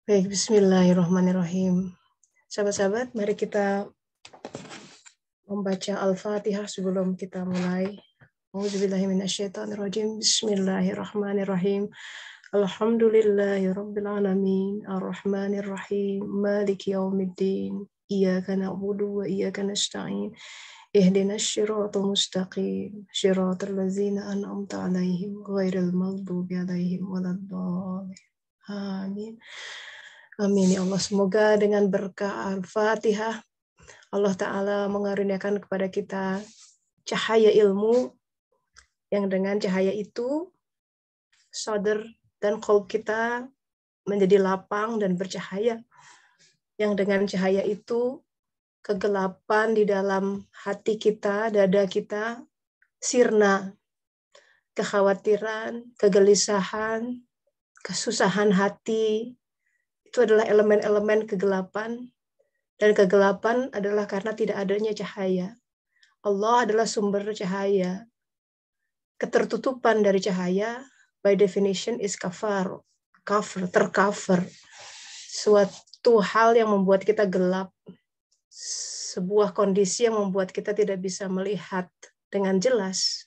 Baik, bismillahirrahmanirrahim. Sahabat-sahabat, mari kita membaca Al-Fatihah sebelum kita mulai. Auzubillahiminasyaitonirrajim. Bismillahirrahmanirrahim. Alhamdulillahirrabbilalamin. Ar-Rahmanirrahim. Maliki yaumiddin. Iyyaka na'budu wa iyyaka nasta'in. Ihdinas siratal mustaqim. Siratal ladzina an'amta 'alaihim ghairil maghdubi 'alaihim waladdallin. Amin. Amin ya Allah. Semoga dengan berkah Al-Fatihah Allah Ta'ala mengaruniakan kepada kita cahaya ilmu yang dengan cahaya itu sadar dan qalb kita menjadi lapang dan bercahaya. Yang dengan cahaya itu kegelapan di dalam hati kita, dada kita sirna. Kekhawatiran, kegelisahan, kesusahan hati itu adalah elemen-elemen kegelapan. Dan kegelapan adalah karena tidak adanya cahaya. Allah adalah sumber cahaya. Ketertutupan dari cahaya, by definition, is tercover. Suatu hal yang membuat kita gelap. Sebuah kondisi yang membuat kita tidak bisa melihat dengan jelas.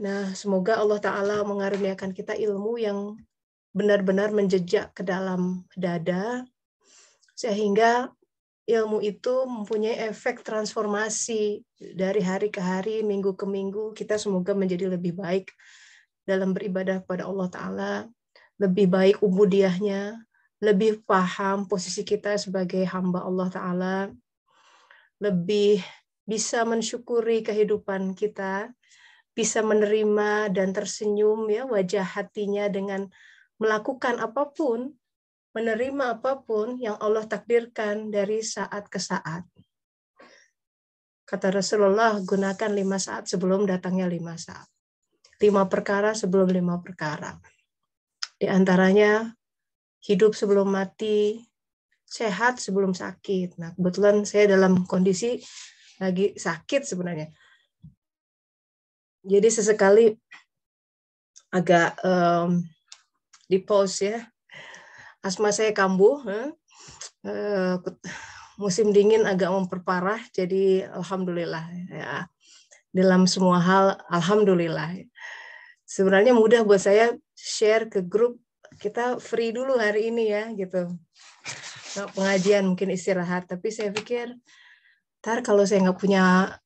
Nah, semoga Allah Ta'ala mengaruniakan kita ilmu yang benar-benar menjejak ke dalam dada, sehingga ilmu itu mempunyai efek transformasi dari hari ke hari, minggu ke minggu. Kita semoga menjadi lebih baik dalam beribadah kepada Allah Ta'ala, lebih baik ubudiyahnya, lebih paham posisi kita sebagai hamba Allah Ta'ala, lebih bisa mensyukuri kehidupan kita, bisa menerima dan tersenyum ya wajah hatinya dengan melakukan apapun, menerima apapun yang Allah takdirkan dari saat ke saat. Kata Rasulullah, gunakan 5 saat sebelum datangnya 5 saat. 5 perkara sebelum 5 perkara. Di antaranya, hidup sebelum mati, sehat sebelum sakit. Nah, kebetulan saya dalam kondisi lagi sakit sebenarnya. Jadi sesekali agak di pause ya. Asma saya kambuh, musim dingin agak memperparah, jadi alhamdulillah ya. Dalam semua hal alhamdulillah. Sebenarnya mudah buat saya share ke grup, kita free dulu hari ini ya gitu. Nah, pengajian mungkin istirahat, tapi saya pikir ntar kalau saya nggak punya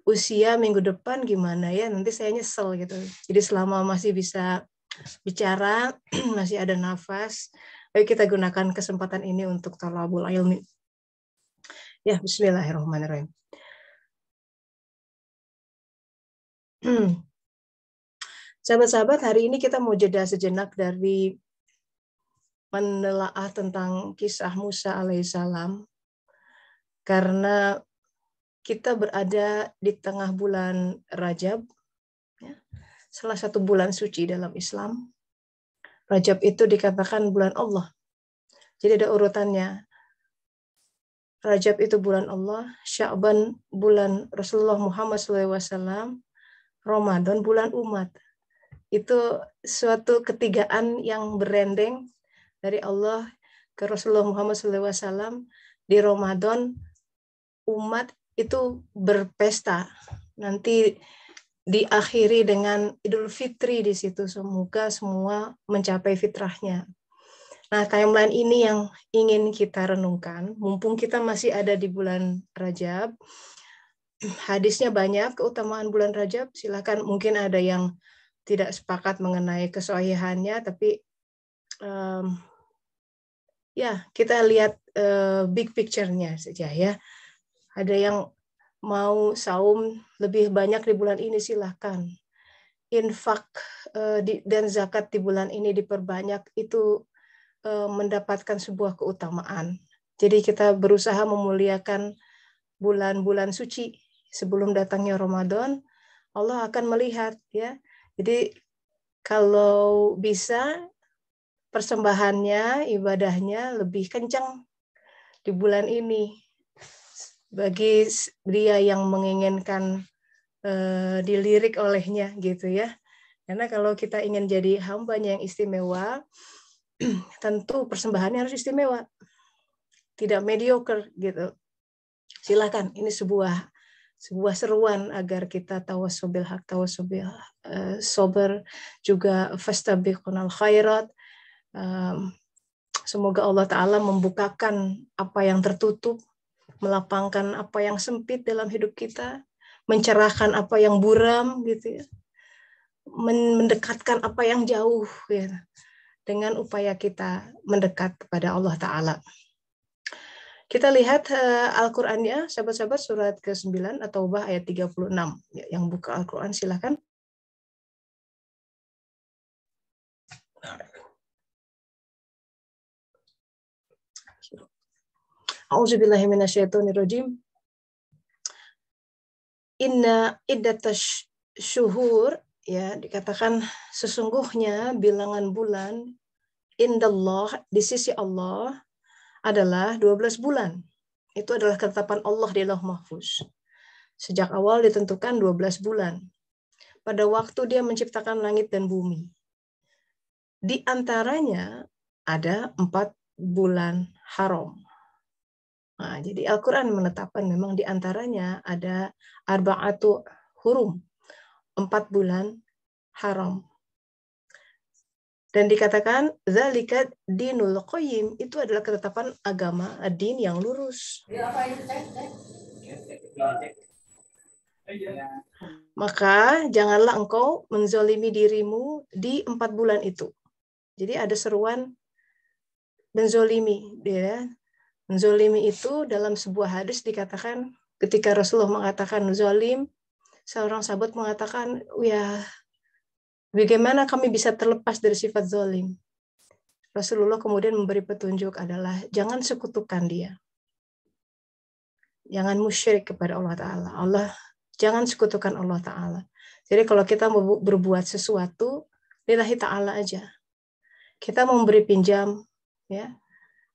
usia minggu depan gimana ya, nanti saya nyesel gitu. Jadi selama masih bisa bicara, masih ada nafas, ayo kita gunakan kesempatan ini untuk talabul ilmi. Ya, bismillahirrahmanirrahim. Sahabat-sahabat, hari ini kita mau jeda sejenak dari menelaah tentang kisah Musa alaihissalam, karena kita berada di tengah bulan Rajab, ya, salah satu bulan suci dalam Islam. Rajab itu dikatakan bulan Allah. Jadi ada urutannya. Rajab itu bulan Allah, Sya'ban bulan Rasulullah Muhammad SAW, Ramadan bulan umat. Itu suatu ketigaan yang berendeng dari Allah ke Rasulullah Muhammad SAW. Di Ramadan umat itu berpesta. Nanti diakhiri dengan Idul Fitri di situ. Semoga semua mencapai fitrahnya. Nah, timeline ini yang ingin kita renungkan. Mumpung kita masih ada di bulan Rajab, hadisnya banyak, keutamaan bulan Rajab. Silakan, mungkin ada yang tidak sepakat mengenai kesohihannya, tapi ya kita lihat big picture-nya saja ya. Ada yang mau saum lebih banyak di bulan ini, silahkan. Infak dan zakat di bulan ini diperbanyak, itu mendapatkan sebuah keutamaan. Jadi kita berusaha memuliakan bulan-bulan suci sebelum datangnya Ramadan. Allah akan melihat ya. Jadi kalau bisa persembahannya, ibadahnya lebih kencang di bulan ini. Bagi dia yang menginginkan dilirik olehnya gitu ya. Karena kalau kita ingin jadi hambanya yang istimewa, tentu persembahannya harus istimewa, tidak mediocre gitu. Silakan, ini sebuah seruan agar kita tawasobil hak, tawasobil sober, juga fastabiqunal khairat. Semoga Allah Ta'ala membukakan apa yang tertutup, melapangkan apa yang sempit dalam hidup kita, mencerahkan apa yang buram gitu ya, mendekatkan apa yang jauh ya, dengan upaya kita mendekat kepada Allah Ta'ala. Kita lihat Al-Qur'annya, sahabat-sahabat, surat ke-9 atau Taubah ayat 36. Ya, yang buka Al-Qur'an silakan. A'udzubillahi minasyaitonirrajim. Inna iddatash syuhur, ya, dikatakan sesungguhnya bilangan bulan indallah, di sisi Allah, adalah 12 bulan. Itu adalah ketetapan Allah di Lauh Mahfuz. Sejak awal ditentukan 12 bulan. Pada waktu Dia menciptakan langit dan bumi. Di antaranya ada 4 bulan haram. Nah, jadi Al-Quran menetapkan memang di antaranya ada arba'atu hurum, 4 bulan haram. Dan dikatakan zalika dinul qayyim, itu adalah ketetapan agama, ad-din yang lurus. Maka janganlah engkau menzalimi dirimu di 4 bulan itu. Jadi ada seruan menzalimi, ya. Menzalimi itu dalam sebuah hadis dikatakan ketika Rasulullah mengatakan zalim, seorang sahabat mengatakan, ya, bagaimana kami bisa terlepas dari sifat zalim? Rasulullah kemudian memberi petunjuk adalah jangan sekutukan dia. Jangan musyrik kepada Allah Ta'ala. Jangan sekutukan Allah Ta'ala. Jadi kalau kita mau berbuat sesuatu, lillahi ta'ala aja. Kita memberi pinjam, ya,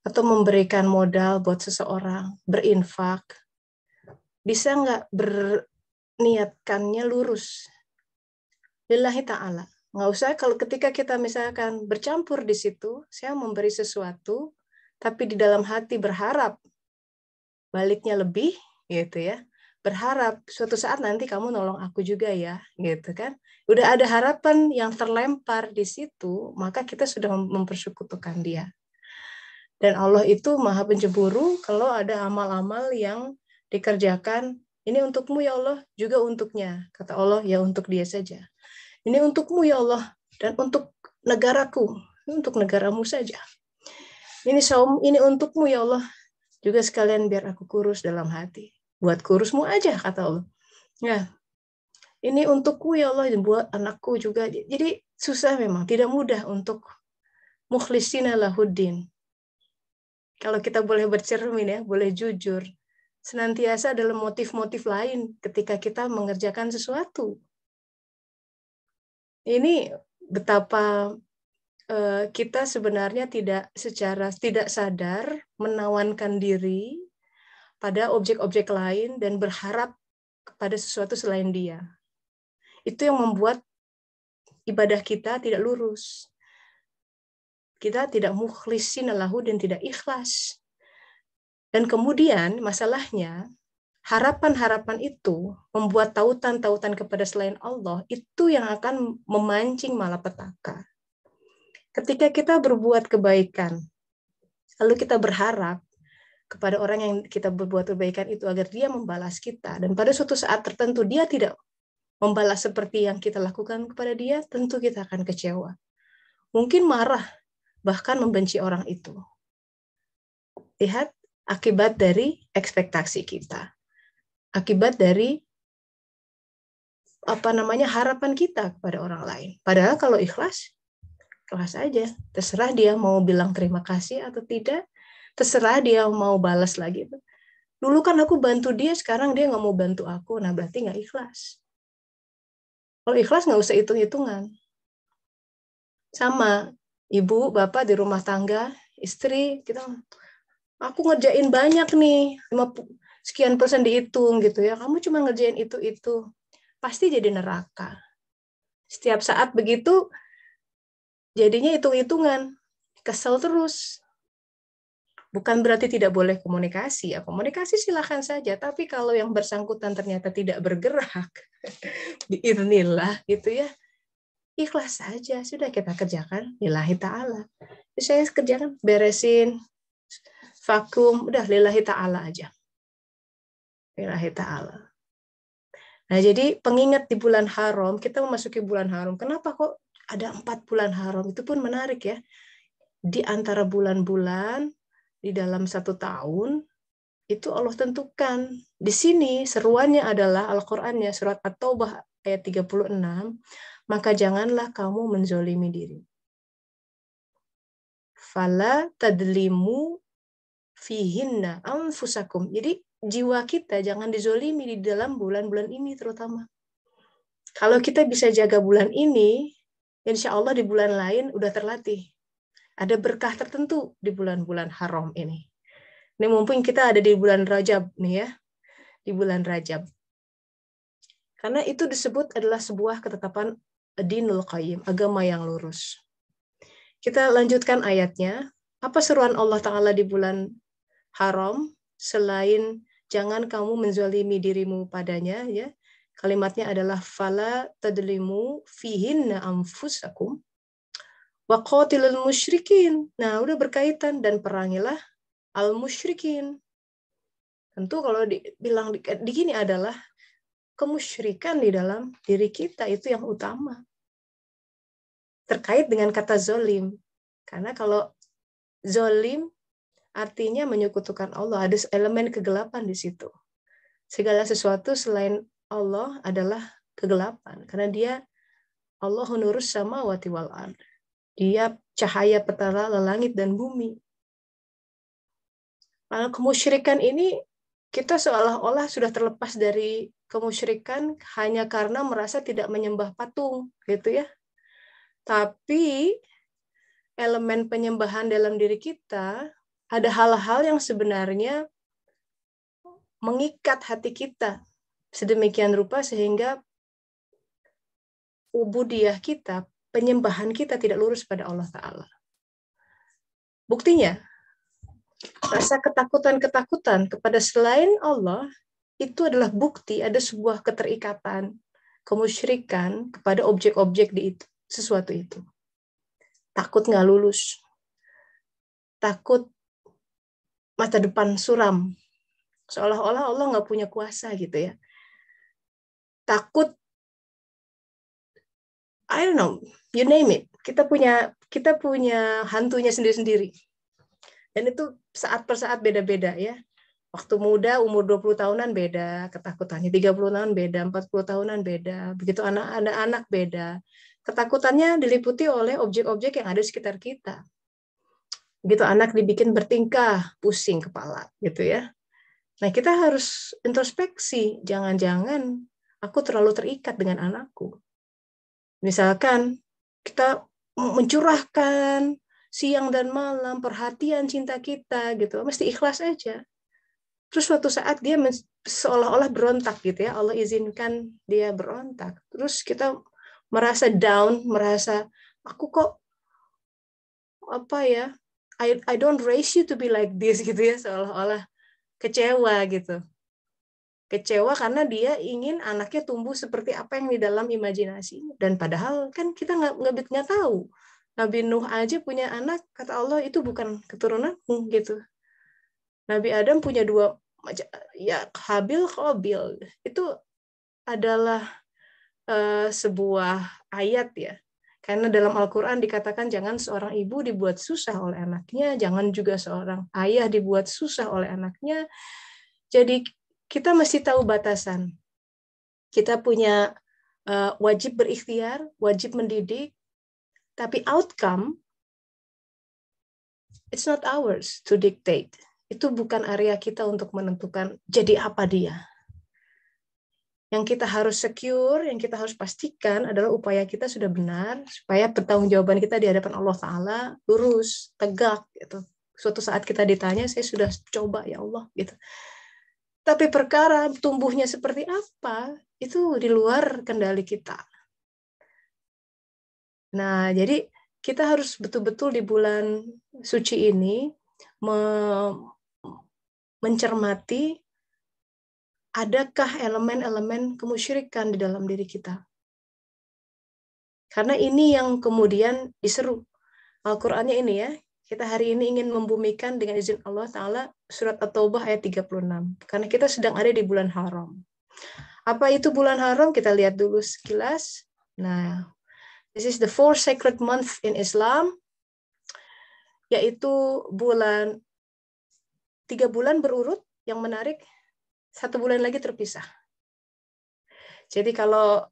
atau memberikan modal buat seseorang, berinfak, bisa nggak berniatkannya lurus? Lillahi ta'ala. Nggak usah kalau ketika kita misalkan bercampur di situ, saya memberi sesuatu, tapi di dalam hati berharap baliknya lebih, gitu ya. Berharap suatu saat nanti kamu nolong aku juga ya, gitu kan. Udah ada harapan yang terlempar di situ, maka kita sudah mempersekutukan dia. Dan Allah itu maha pencemburu kalau ada amal-amal yang dikerjakan, ini untukmu ya Allah, juga untuknya. Kata Allah, ya untuk dia saja. Ini untukmu ya Allah, dan untuk negaraku, untuk negaramu saja. Ini saum, ini untukmu ya Allah, juga sekalian biar aku kurus dalam hati. Buat kurusmu aja, kata Allah. Ya, ini untukku ya Allah, buat anakku juga. Jadi susah memang, tidak mudah untuk mukhlisina lahuddin. Kalau kita boleh bercermin ya, boleh jujur. Senantiasa dalam motif-motif lain ketika kita mengerjakan sesuatu. Ini betapa kita sebenarnya tidak sadar menawankan diri pada objek-objek lain dan berharap kepada sesuatu selain dia. Itu yang membuat ibadah kita tidak lurus. Kita tidak mukhlisin lahu dan tidak ikhlas. Dan kemudian masalahnya, harapan-harapan itu membuat tautan-tautan kepada selain Allah, itu yang akan memancing malapetaka. Ketika kita berbuat kebaikan, lalu kita berharap kepada orang yang kita berbuat kebaikan itu agar dia membalas kita, dan pada suatu saat tertentu dia tidak membalas seperti yang kita lakukan kepada dia, tentu kita akan kecewa. Mungkin marah, bahkan membenci orang itu. Lihat akibat dari ekspektasi kita. Akibat dari harapan kita kepada orang lain. Padahal kalau ikhlas aja. Terserah dia mau bilang terima kasih atau tidak. Terserah dia mau balas lagi. Dulu kan aku bantu dia, sekarang dia nggak mau bantu aku. Nah berarti nggak ikhlas. Kalau ikhlas nggak usah hitung-hitungan. Sama ibu, bapak di rumah tangga, istri, aku ngerjain banyak nih, 50% dihitung gitu ya. Kamu cuma ngerjain itu. Pasti jadi neraka. Setiap saat begitu, jadinya hitung-hitungan. kesel terus. Bukan berarti tidak boleh komunikasi ya, komunikasi silakan saja. Tapi kalau yang bersangkutan ternyata tidak bergerak, biiznillah gitu ya, ikhlas saja, sudah kita kerjakan, lillahi ta'ala. Saya kerjakan, beresin, vakum, udah lillahi ta'ala aja. Lillahi ta'ala. Nah jadi pengingat di bulan haram, kita memasuki bulan haram. Kenapa kok ada 4 bulan haram? Itu pun menarik ya. Di antara bulan-bulan, di dalam 1 tahun, itu Allah tentukan. Di sini seruannya adalah Al-Qur'annya surat At-Taubah ayat 36, maka janganlah kamu menzolimi diri. Fala tadlimu fihinna anfusakum. Jadi jiwa kita jangan dizolimi di dalam bulan-bulan ini terutama. Kalau kita bisa jaga bulan ini, insya Allah di bulan lain udah terlatih. Ada berkah tertentu di bulan-bulan haram ini. Ini mumpung kita ada di bulan Rajab nih ya, di bulan Rajab. Karena itu disebut adalah sebuah ketetapan dinul qayyim, agama yang lurus. Kita lanjutkan ayatnya. Apa seruan Allah Ta'ala di bulan haram selain jangan kamu menzalimi dirimu padanya ya. Kalimatnya adalah fala tadlimu fihinna anfusakum wa qatilul musyrikin. Nah, udah berkaitan dan perangilah al-musyrikin. Tentu kalau dibilang di gini adalah kemusyrikan di dalam diri kita itu yang utama. Terkait dengan kata zolim. Karena kalau zolim artinya menyekutukan Allah. Ada elemen kegelapan di situ. Segala sesuatu selain Allah adalah kegelapan. Karena dia Allah nurus samawati wal ard. Dia cahaya petala langit dan bumi. Kalau kemusyrikan ini kita seolah-olah sudah terlepas dari kemusyrikan hanya karena merasa tidak menyembah patung, gitu ya. Tapi elemen penyembahan dalam diri kita ada hal-hal yang sebenarnya mengikat hati kita sedemikian rupa sehingga ubudiyah kita, penyembahan kita tidak lurus pada Allah Ta'ala. Buktinya, rasa ketakutan-ketakutan kepada selain Allah itu adalah bukti ada sebuah keterikatan, kemusyrikan kepada objek-objek di itu, sesuatu itu. Takut nggak lulus, takut masa depan suram, seolah-olah Allah nggak punya kuasa gitu ya. Takut, I don't know, you name it. Kita punya hantunya sendiri-sendiri. Dan itu saat per saat beda-beda ya. Waktu muda, umur 20 tahunan beda ketakutannya, 30 tahun beda, 40 tahunan beda, begitu anak-anak beda. Ketakutannya diliputi oleh objek-objek yang ada di sekitar kita. Begitu anak dibikin bertingkah, pusing kepala, gitu ya. Nah, kita harus introspeksi, jangan-jangan aku terlalu terikat dengan anakku. Misalkan kita mencurahkan siang dan malam perhatian cinta kita gitu, mesti ikhlas aja. Terus suatu saat dia seolah-olah berontak gitu ya, Allah izinkan dia berontak. Terus kita merasa down, merasa aku kok apa ya, I don't raise you to be like this gitu ya, seolah-olah kecewa gitu. Kecewa karena dia ingin anaknya tumbuh seperti apa yang di dalam imajinasi. Dan padahal kan kita nggak tahu. Nabi Nuh aja punya anak, kata Allah itu bukan keturunanmu gitu. Nabi Adam punya 2, ya Habil, Qabil. Itu adalah sebuah ayat ya. Karena dalam Al-Quran dikatakan jangan seorang ibu dibuat susah oleh anaknya, jangan juga seorang ayah dibuat susah oleh anaknya. Jadi kita mesti tahu batasan. Kita punya wajib berikhtiar, wajib mendidik, tapi outcome it's not ours to dictate. Itu bukan area kita untuk menentukan jadi apa dia. Yang kita harus secure, yang kita harus pastikan adalah upaya kita sudah benar, supaya pertanggungjawaban kita di hadapan Allah Ta'ala lurus, tegak. Gitu. Suatu saat kita ditanya, saya sudah coba ya Allah. Gitu. Tapi perkara tumbuhnya seperti apa, itu di luar kendali kita. Nah, jadi kita harus betul-betul di bulan suci ini mencermati adakah elemen-elemen kemusyrikan di dalam diri kita. Karena ini yang kemudian diseru. Al-Qur'annya ini ya, kita hari ini ingin membumikan dengan izin Allah Ta'ala surat At-Taubah ayat 36. Karena kita sedang ada di bulan haram. Apa itu bulan haram? Kita lihat dulu sekilas. Nah, this is the 4 sacred month in Islam, yaitu 3 bulan berurut. Yang menarik, 1 bulan lagi terpisah. Jadi kalau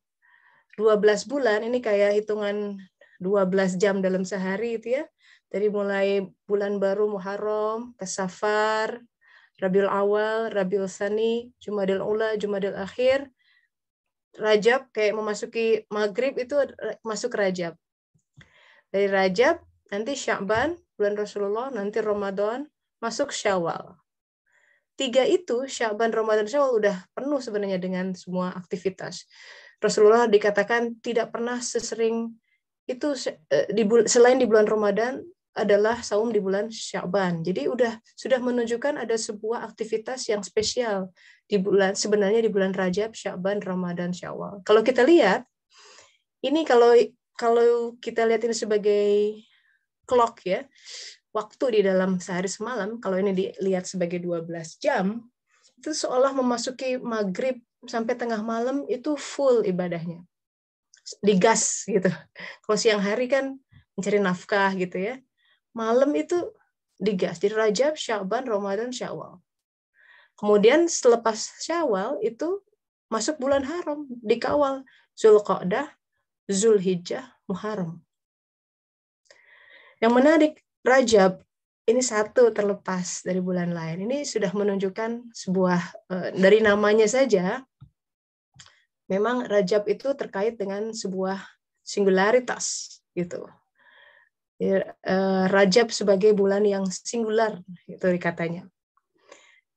12 bulan, ini kayak hitungan 12 jam dalam sehari itu ya. Dari mulai bulan baru Muharram, Safar, Rabiul Awal, Rabiul Tsani, Jumadil Ula, Jumadil Akhir, Rajab, kayak memasuki Maghrib itu masuk Rajab. Dari Rajab, nanti Sya'ban, bulan Rasulullah, nanti Ramadan, masuk Syawal. 3 itu, Sya'ban, Ramadan, Syawal udah penuh sebenarnya dengan semua aktivitas. Rasulullah dikatakan tidak pernah sesering itu selain di bulan Ramadan adalah saum di bulan Sya'ban. Jadi sudah menunjukkan ada sebuah aktivitas yang spesial di sebenarnya di bulan Rajab, Sya'ban, Ramadan, Syawal. Kalau kita lihat ini kalau kita lihat ini sebagai clock ya, waktu di dalam sehari semalam, kalau ini dilihat sebagai 12 jam, itu seolah memasuki maghrib sampai tengah malam itu full ibadahnya. Digas gitu. Kalau siang hari kan mencari nafkah gitu ya. Malam itu digas. Jadi Rajab, Sya'ban, Ramadan, Syawal. Kemudian selepas Syawal itu masuk bulan haram, dikawal Zulqa'dah, Zulhijjah, Muharram. Yang menarik, Rajab ini satu terlepas dari bulan lain. Ini sudah menunjukkan sebuah, dari namanya saja, memang Rajab itu terkait dengan sebuah singularitas gitu. Rajab sebagai bulan yang singular itu dikatanya.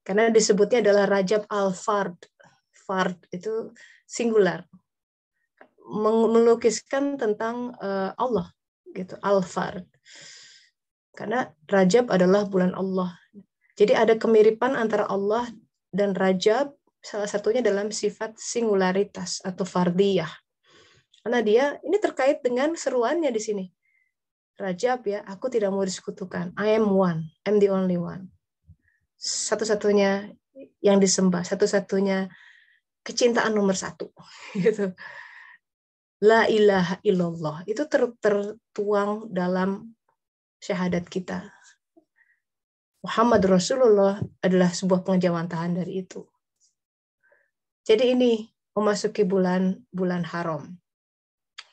Karena disebutnya adalah Rajab al-Fard. Fard itu singular. Melukiskan tentang Allah gitu, al-Fard. Karena Rajab adalah bulan Allah. Jadi ada kemiripan antara Allah dan Rajab, salah satunya dalam sifat singularitas atau fardiyah. Karena dia ini terkait dengan seruannya di sini. Rajab ya, aku tidak mau disekutukan. I am one, I'm the only one. Satu-satunya yang disembah, satu-satunya kecintaan nomor 1. Gitu. La ilaha illallah. Itu tertuang dalam syahadat kita. Muhammad Rasulullah adalah sebuah pengejawantahan dari itu. Jadi ini memasuki bulan haram.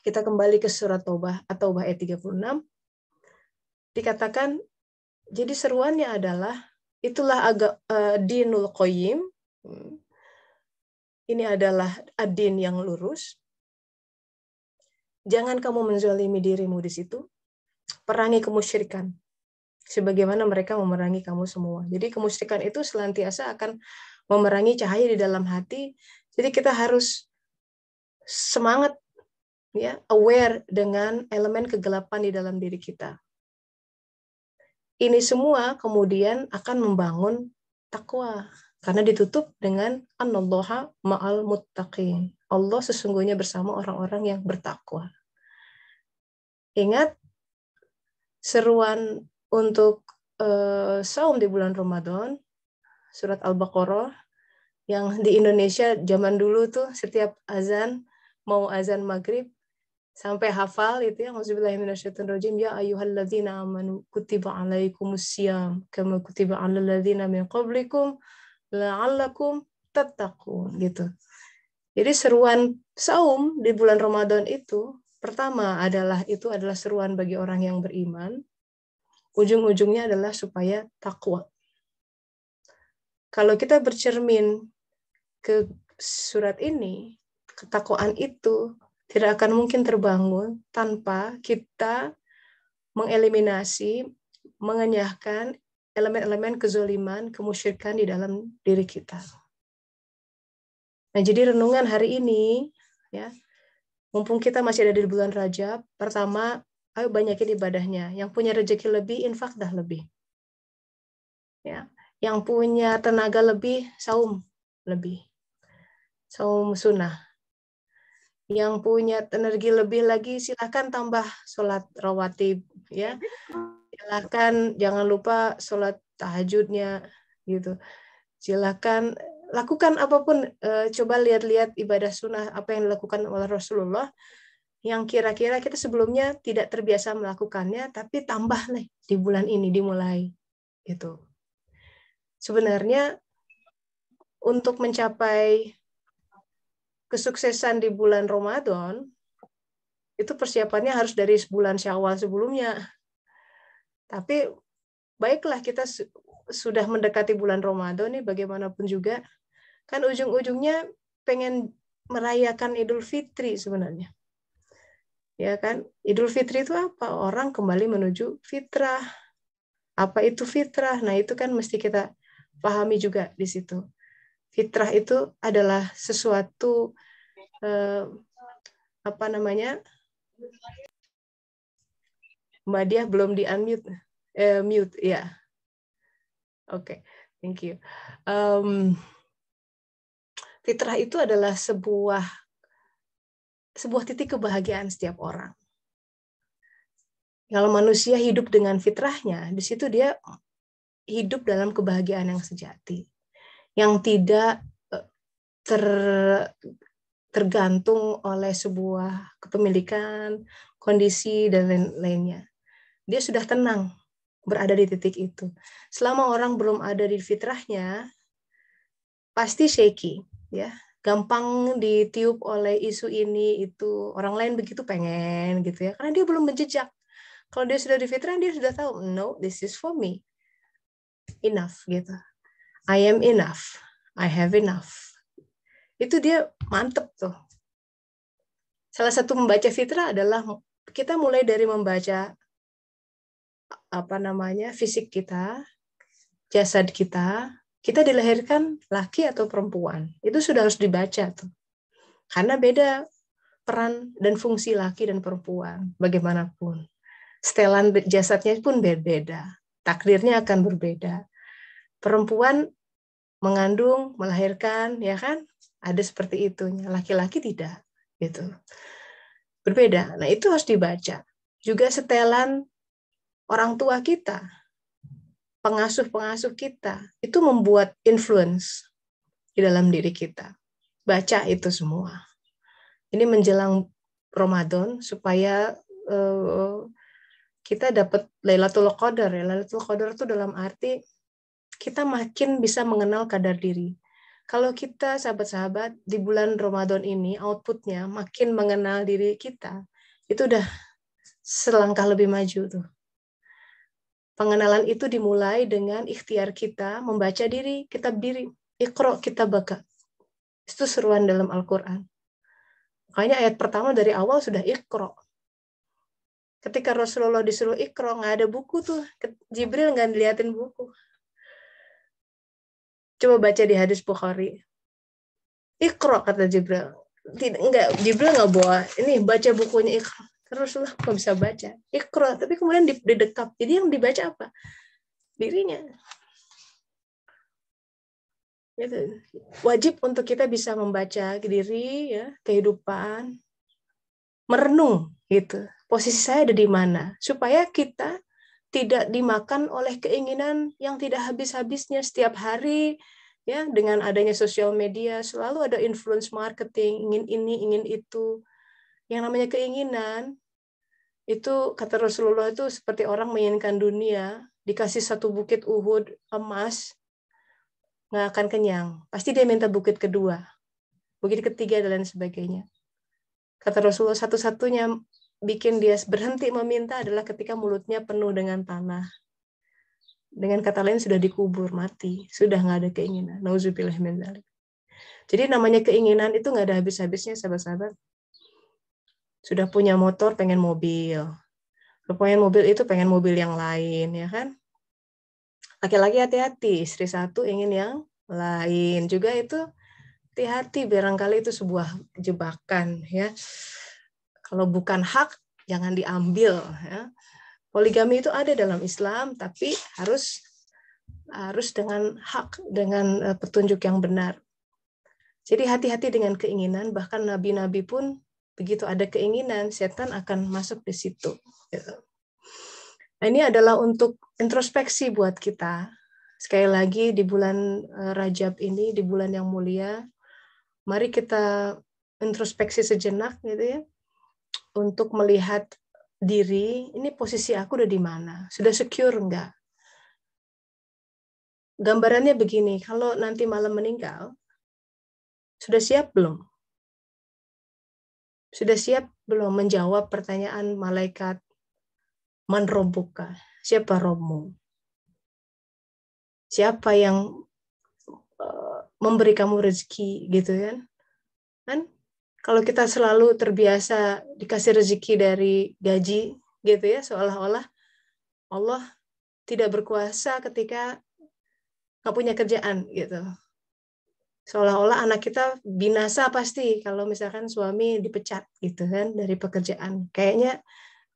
Kita kembali ke surat Taubah, At-Taubah ayat 36. Dikatakan, jadi seruannya adalah, itulah dinul qayyim. Ini adalah ad-din yang lurus. Jangan kamu menzalimi dirimu di situ. Perangi kemusyrikan. Sebagaimana mereka memerangi kamu semua. Jadi kemusyrikan itu senantiasa akan memerangi cahaya di dalam hati. Jadi kita harus semangat ya, aware dengan elemen kegelapan di dalam diri kita. Ini semua kemudian akan membangun takwa karena ditutup dengan Anallaha ma'al muttaqin. Allah sesungguhnya bersama orang-orang yang bertakwa. Ingat seruan untuk saum di bulan Ramadan, surat Al-Baqarah, yang di Indonesia zaman dulu tuh setiap azan, mau azan maghrib, sampai hafal itu ya, auzubillahi minasyaitonirrajim, ya ayyuhalladzina amanu kutiba alaikumusiyam kama kutiba alal ladzina min qablikum la'allakum tattaqun gitu. Jadi seruan saum di bulan Ramadan itu pertama adalah seruan bagi orang yang beriman. Ujung-ujungnya adalah supaya takwa. Kalau kita bercermin ke surat ini, ketakwaan itu tidak akan mungkin terbangun tanpa kita mengeliminasi, mengenyahkan elemen-elemen kezoliman, kemusyrikan di dalam diri kita. Nah, jadi renungan hari ini, ya, mumpung kita masih ada di bulan Rajab, pertama ayo banyakin ibadahnya. Yang punya rezeki lebih, infaklah lebih. Ya. Yang punya tenaga lebih, saum lebih. Saum sunnah. Yang punya energi lebih lagi, silakan tambah sholat rawatib. Ya. Silakan jangan lupa sholat tahajudnya. Gitu. Silakan lakukan apapun. Coba lihat-lihat ibadah sunnah apa yang dilakukan oleh Rasulullah yang kira-kira kita sebelumnya tidak terbiasa melakukannya, tapi tambah nih di bulan ini dimulai. Gitu. Sebenarnya untuk mencapai kesuksesan di bulan Ramadan, itu persiapannya harus dari bulan Syawal sebelumnya. Tapi baiklah kita sudah mendekati bulan Ramadan nih, bagaimanapun juga, kan ujung-ujungnya pengen merayakan Idul Fitri sebenarnya. Ya kan? Idul Fitri itu apa? Orang kembali menuju fitrah. Apa itu fitrah? Nah, itu kan mesti kita pahami juga di situ. Fitrah itu adalah sesuatu apa namanya? Mbak Diah belum di-unmute. Mute, ya. Oke, thank you. Fitrah itu adalah sebuah titik kebahagiaan setiap orang. Kalau manusia hidup dengan fitrahnya, di situ dia hidup dalam kebahagiaan yang sejati, yang tidak tergantung oleh sebuah kepemilikan, kondisi, dan lain-lainnya. Dia sudah tenang berada di titik itu. Selama orang belum ada di fitrahnya, pasti shaky, ya, gampang ditiup oleh isu ini itu, orang lain begitu pengen gitu ya, karena dia belum menjejak. Kalau dia sudah di fitrah, dia sudah tahu, no, this is for me, enough gitu, I am enough, I have enough. Itu dia mantep tuh. Salah satu membaca fitrah adalah kita mulai dari membaca apa namanya fisik kita, jasad kita. Kita dilahirkan laki atau perempuan, itu sudah harus dibaca tuh. Karena beda peran dan fungsi laki dan perempuan, bagaimanapun. Setelan jasadnya pun berbeda, takdirnya akan berbeda. Perempuan mengandung, melahirkan, ya kan? Ada seperti itunya. Laki-laki tidak, gitu. Berbeda. Nah, itu harus dibaca. Juga setelan orang tua kita, pengasuh-pengasuh kita, itu membuat influence di dalam diri kita. Baca itu semua. Ini menjelang Ramadan supaya kita dapat Lailatul Qadar. Ya. Lailatul Qadar itu dalam arti kita makin bisa mengenal kadar diri. Kalau kita sahabat-sahabat di bulan Ramadan ini outputnya makin mengenal diri kita, itu udah selangkah lebih maju tuh. Pengenalan itu dimulai dengan ikhtiar kita membaca diri, kitab diri. Iqra kitabaka. Itu seruan dalam Al-Quran. Makanya ayat pertama dari awal sudah Iqra. Ketika Rasulullah disuruh Iqra, nggak ada buku tuh. Jibril nggak diliatin buku. Coba baca di hadis Bukhari. Iqra, kata Jibril. Jibril nggak bawa. Ini baca bukunya Iqra. Rasulullah nggak bisa baca. Iqra, tapi kemudian didekap. Jadi yang dibaca apa? Dirinya. Gitu. Wajib untuk kita bisa membaca diri, ya, kehidupan, merenung, gitu. Posisi saya ada di mana? Supaya kita tidak dimakan oleh keinginan yang tidak habis-habisnya setiap hari, ya, dengan adanya sosial media selalu ada influence marketing, ingin ini, ingin itu. Yang namanya keinginan itu kata Rasulullah itu seperti orang menginginkan dunia, dikasih satu bukit Uhud emas, nggak akan kenyang. Pasti dia minta bukit kedua, bukit ketiga, dan lain sebagainya. Kata Rasulullah, satu-satunya bikin dia berhenti meminta adalah ketika mulutnya penuh dengan tanah. Dengan kata lain sudah dikubur, mati, sudah nggak ada keinginan. Nauzubillah min dzalik. Jadi namanya keinginan itu nggak ada habis-habisnya, sahabat-sahabat. Sudah punya motor, pengen mobil. Pengen mobil itu pengen mobil yang lain, ya kan? Laki-laki hati-hati, istri satu ingin yang lain. Juga itu hati-hati, barangkali itu sebuah jebakan, ya. Kalau bukan hak, jangan diambil. Ya. Poligami itu ada dalam Islam, tapi harus dengan hak, dengan petunjuk yang benar. Jadi hati-hati dengan keinginan, bahkan nabi-nabi pun begitu ada keinginan, setan akan masuk di situ. Nah, ini adalah untuk introspeksi buat kita. Sekali lagi di bulan Rajab ini, di bulan yang mulia, mari kita introspeksi sejenak gitu ya, untuk melihat diri, ini posisi aku udah di mana? Sudah secure enggak? Gambarannya begini, kalau nanti malam meninggal, sudah siap belum? Sudah siap belum menjawab pertanyaan malaikat, man robbuka? Siapa Robmu? Siapa yang memberi kamu rezeki gitu kan? Kan kalau kita selalu terbiasa dikasih rezeki dari gaji gitu ya, seolah-olah Allah tidak berkuasa ketika nggak punya kerjaan gitu. Seolah-olah anak kita binasa pasti kalau misalkan suami dipecat gitu kan dari pekerjaan. Kayaknya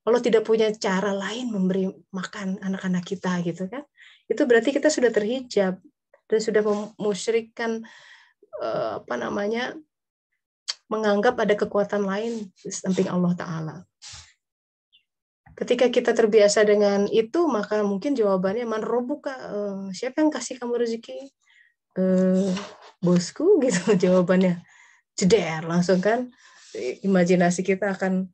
Allah tidak punya cara lain memberi makan anak-anak kita gitu kan. Itu berarti kita sudah terhijab dan sudah memusyrikkan menganggap ada kekuatan lain di samping Allah Ta'ala. Ketika kita terbiasa dengan itu, maka mungkin jawabannya man robbuka, siapa yang kasih kamu rezeki? Bosku gitu jawabannya. Jeder langsung kan, imajinasi kita akan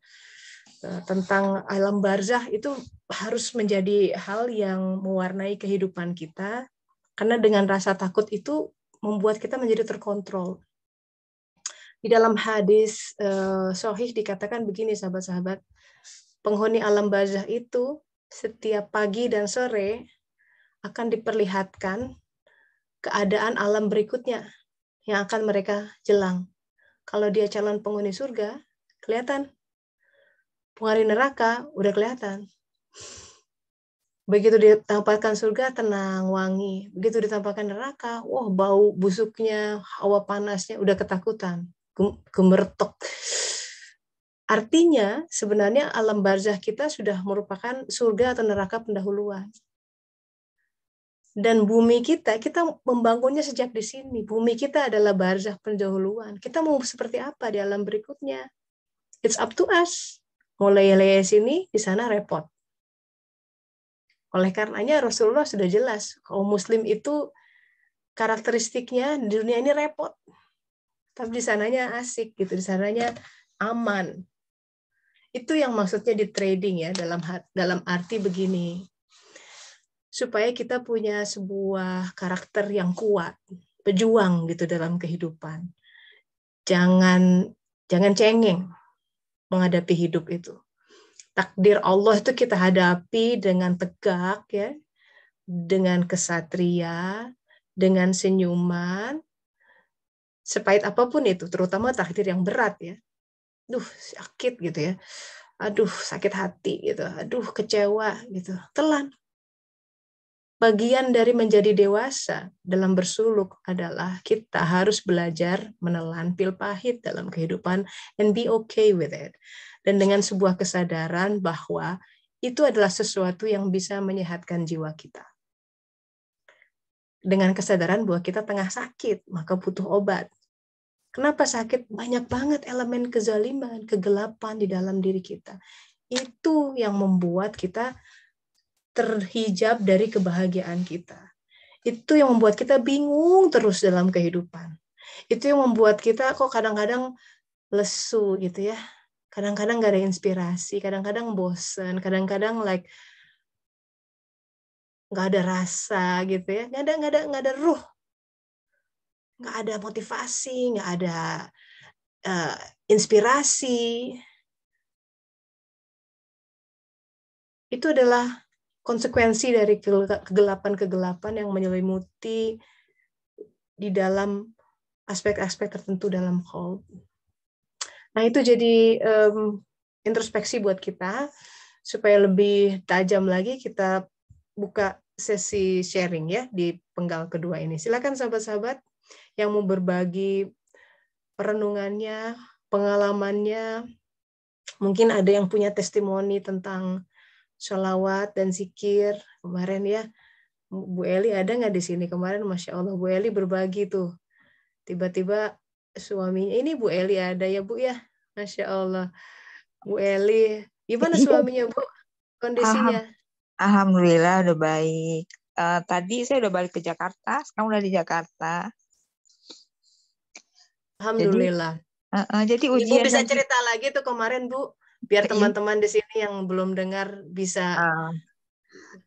tentang alam barzah itu harus menjadi hal yang mewarnai kehidupan kita, karena dengan rasa takut itu membuat kita menjadi terkontrol. Di dalam hadis sahih dikatakan begini, sahabat-sahabat, penghuni alam barzah itu setiap pagi dan sore akan diperlihatkan keadaan alam berikutnya yang akan mereka jelang. Kalau dia calon penghuni surga, kelihatan. Penghuni neraka, udah kelihatan. Begitu ditampakkan surga, tenang, wangi. Begitu ditampakkan neraka, wah bau busuknya, hawa panasnya, udah ketakutan. Gemertok. Artinya, sebenarnya alam barzah kita sudah merupakan surga atau neraka pendahuluan. Dan bumi kita membangunnya sejak di sini. Bumi kita adalah barzah pendahuluan. Kita mau seperti apa di alam berikutnya? It's up to us. Mau leye-leye sini, di sana repot. Oleh karenanya Rasulullah sudah jelas, kaum muslim itu karakteristiknya di dunia ini repot. Tapi di sananya asik gitu, di sananya aman. Itu yang maksudnya di trading ya, dalam arti begini. Supaya kita punya sebuah karakter yang kuat, pejuang gitu dalam kehidupan. Jangan cengeng menghadapi hidup itu. Takdir Allah itu kita hadapi dengan tegak ya, dengan kesatria, dengan senyuman, sepahit apapun itu, terutama takdir yang berat ya. Aduh, sakit gitu ya. Aduh, sakit hati gitu. Aduh, kecewa gitu. Telan. Bagian dari menjadi dewasa dalam bersuluk adalah kita harus belajar menelan pil pahit dalam kehidupan and be okay with it. Dan dengan sebuah kesadaran bahwa itu adalah sesuatu yang bisa menyehatkan jiwa kita. Dengan kesadaran bahwa kita tengah sakit, maka butuh obat. Kenapa sakit? Banyak banget elemen kezaliman, kegelapan di dalam diri kita. Itu yang membuat kita terhijab dari kebahagiaan kita. Itu yang membuat kita bingung terus dalam kehidupan. Itu yang membuat kita kok kadang-kadang lesu gitu ya. Kadang-kadang nggak ada inspirasi, kadang-kadang bosen, kadang-kadang nggak ada rasa gitu ya, nggak ada ruh, nggak ada motivasi, nggak ada inspirasi. Itu adalah konsekuensi dari kegelapan-kegelapan yang menyelimuti di dalam aspek-aspek tertentu dalam khalq. Nah, itu jadi introspeksi buat kita. Supaya lebih tajam lagi, kita buka sesi sharing ya di penggal kedua ini. Silakan sahabat-sahabat yang mau berbagi perenungannya, pengalamannya, Mungkin ada yang punya testimoni tentang sholawat dan zikir kemarin ya. Bu Eli ada nggak di sini kemarin? Masya Allah, Bu Eli berbagi tuh. Tiba-tiba suaminya, ini Bu Eli ada ya Bu ya? Masya Allah. Bu Eli, gimana Iya. suaminya Bu? Kondisinya? Alhamdulillah udah baik. Tadi saya udah balik ke Jakarta, sekarang udah di Jakarta. Jadi, Alhamdulillah. jadi Ibu ujian bisa dan cerita lagi tuh kemarin Bu, biar iya, teman-teman di sini yang belum dengar bisa.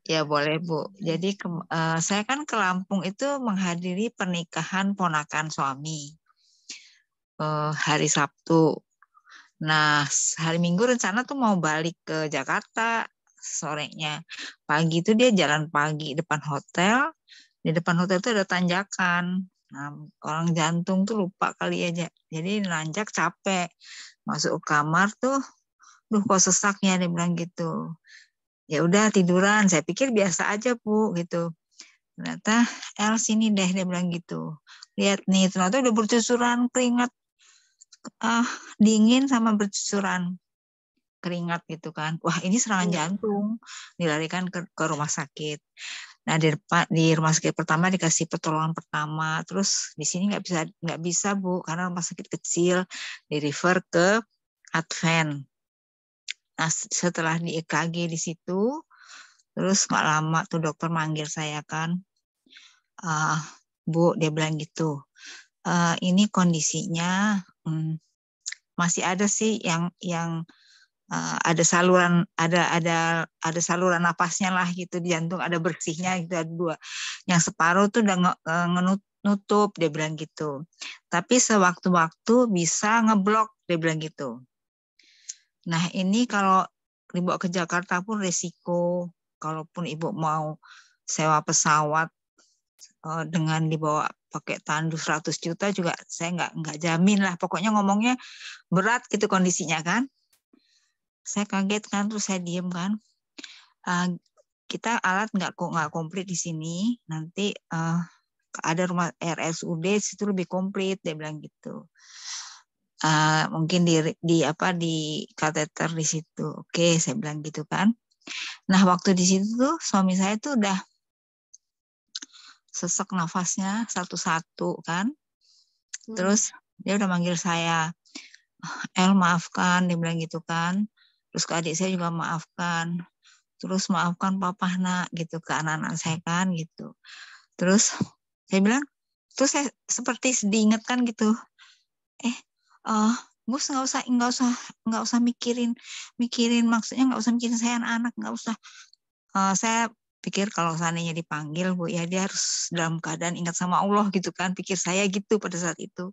ya boleh Bu. Jadi saya kan ke Lampung itu menghadiri pernikahan ponakan suami hari Sabtu. Nah, hari Minggu rencana tuh mau balik ke Jakarta sorenya. Pagi itu dia jalan pagi depan hotel. Di depan hotel tuh ada tanjakan. Nah, orang jantung tuh lupa kali aja. Jadi nanjak capek. Masuk ke kamar tuh, duh kok sesaknya dia bilang gitu. Ya udah tiduran. Saya pikir biasa aja Bu gitu. Ternyata sini deh dia bilang gitu. Lihat nih, ternyata udah bercucuran keringat dingin sama bercucuran keringat gitu kan. Wah, ini serangan jantung. Dilarikan ke rumah sakit. Nah, di rumah sakit pertama dikasih pertolongan pertama. Terus di sini nggak bisa Bu, karena rumah sakit kecil. Di refer ke Advent. Nah, setelah di EKG di situ, terus nggak lama tuh dokter manggil saya kan, Bu, dia bilang gitu. Ini kondisinya masih ada sih yang ada saluran napasnya lah gitu di jantung, ada bersihnya gitu, ada dua. Yang separuh tuh udah nutup, dia bilang gitu. Tapi sewaktu-waktu bisa ngeblok, dia bilang gitu. Nah, ini kalau dibawa ke Jakarta pun resiko. Kalaupun ibu mau sewa pesawat dengan dibawa pakai tandu 100 juta juga saya nggak jamin lah. Pokoknya ngomongnya berat gitu kondisinya kan. Saya kaget kan, terus saya diem kan. Kita alat nggak komplit di sini. Nanti ada rumah RSUD situ lebih komplit, dia bilang gitu. Mungkin di kateter di situ. Oke, saya bilang gitu kan. Nah, waktu di situ tuh suami saya tuh udah sesek nafasnya satu-satu kan. Terus dia udah manggil saya, maafkan, dia bilang gitu kan. Terus ke adik saya juga maafkan. Terus maafkan papa nak gitu ke anak-anak saya kan gitu. Terus saya bilang, terus saya seperti diingatkan gitu. Uh, Gus nggak usah mikirin maksudnya nggak usah mikirin saya anak-anak, nggak usah. Saya pikir kalau seandainya dipanggil Bu ya dia harus dalam keadaan ingat sama Allah gitu kan, pikir saya gitu pada saat itu.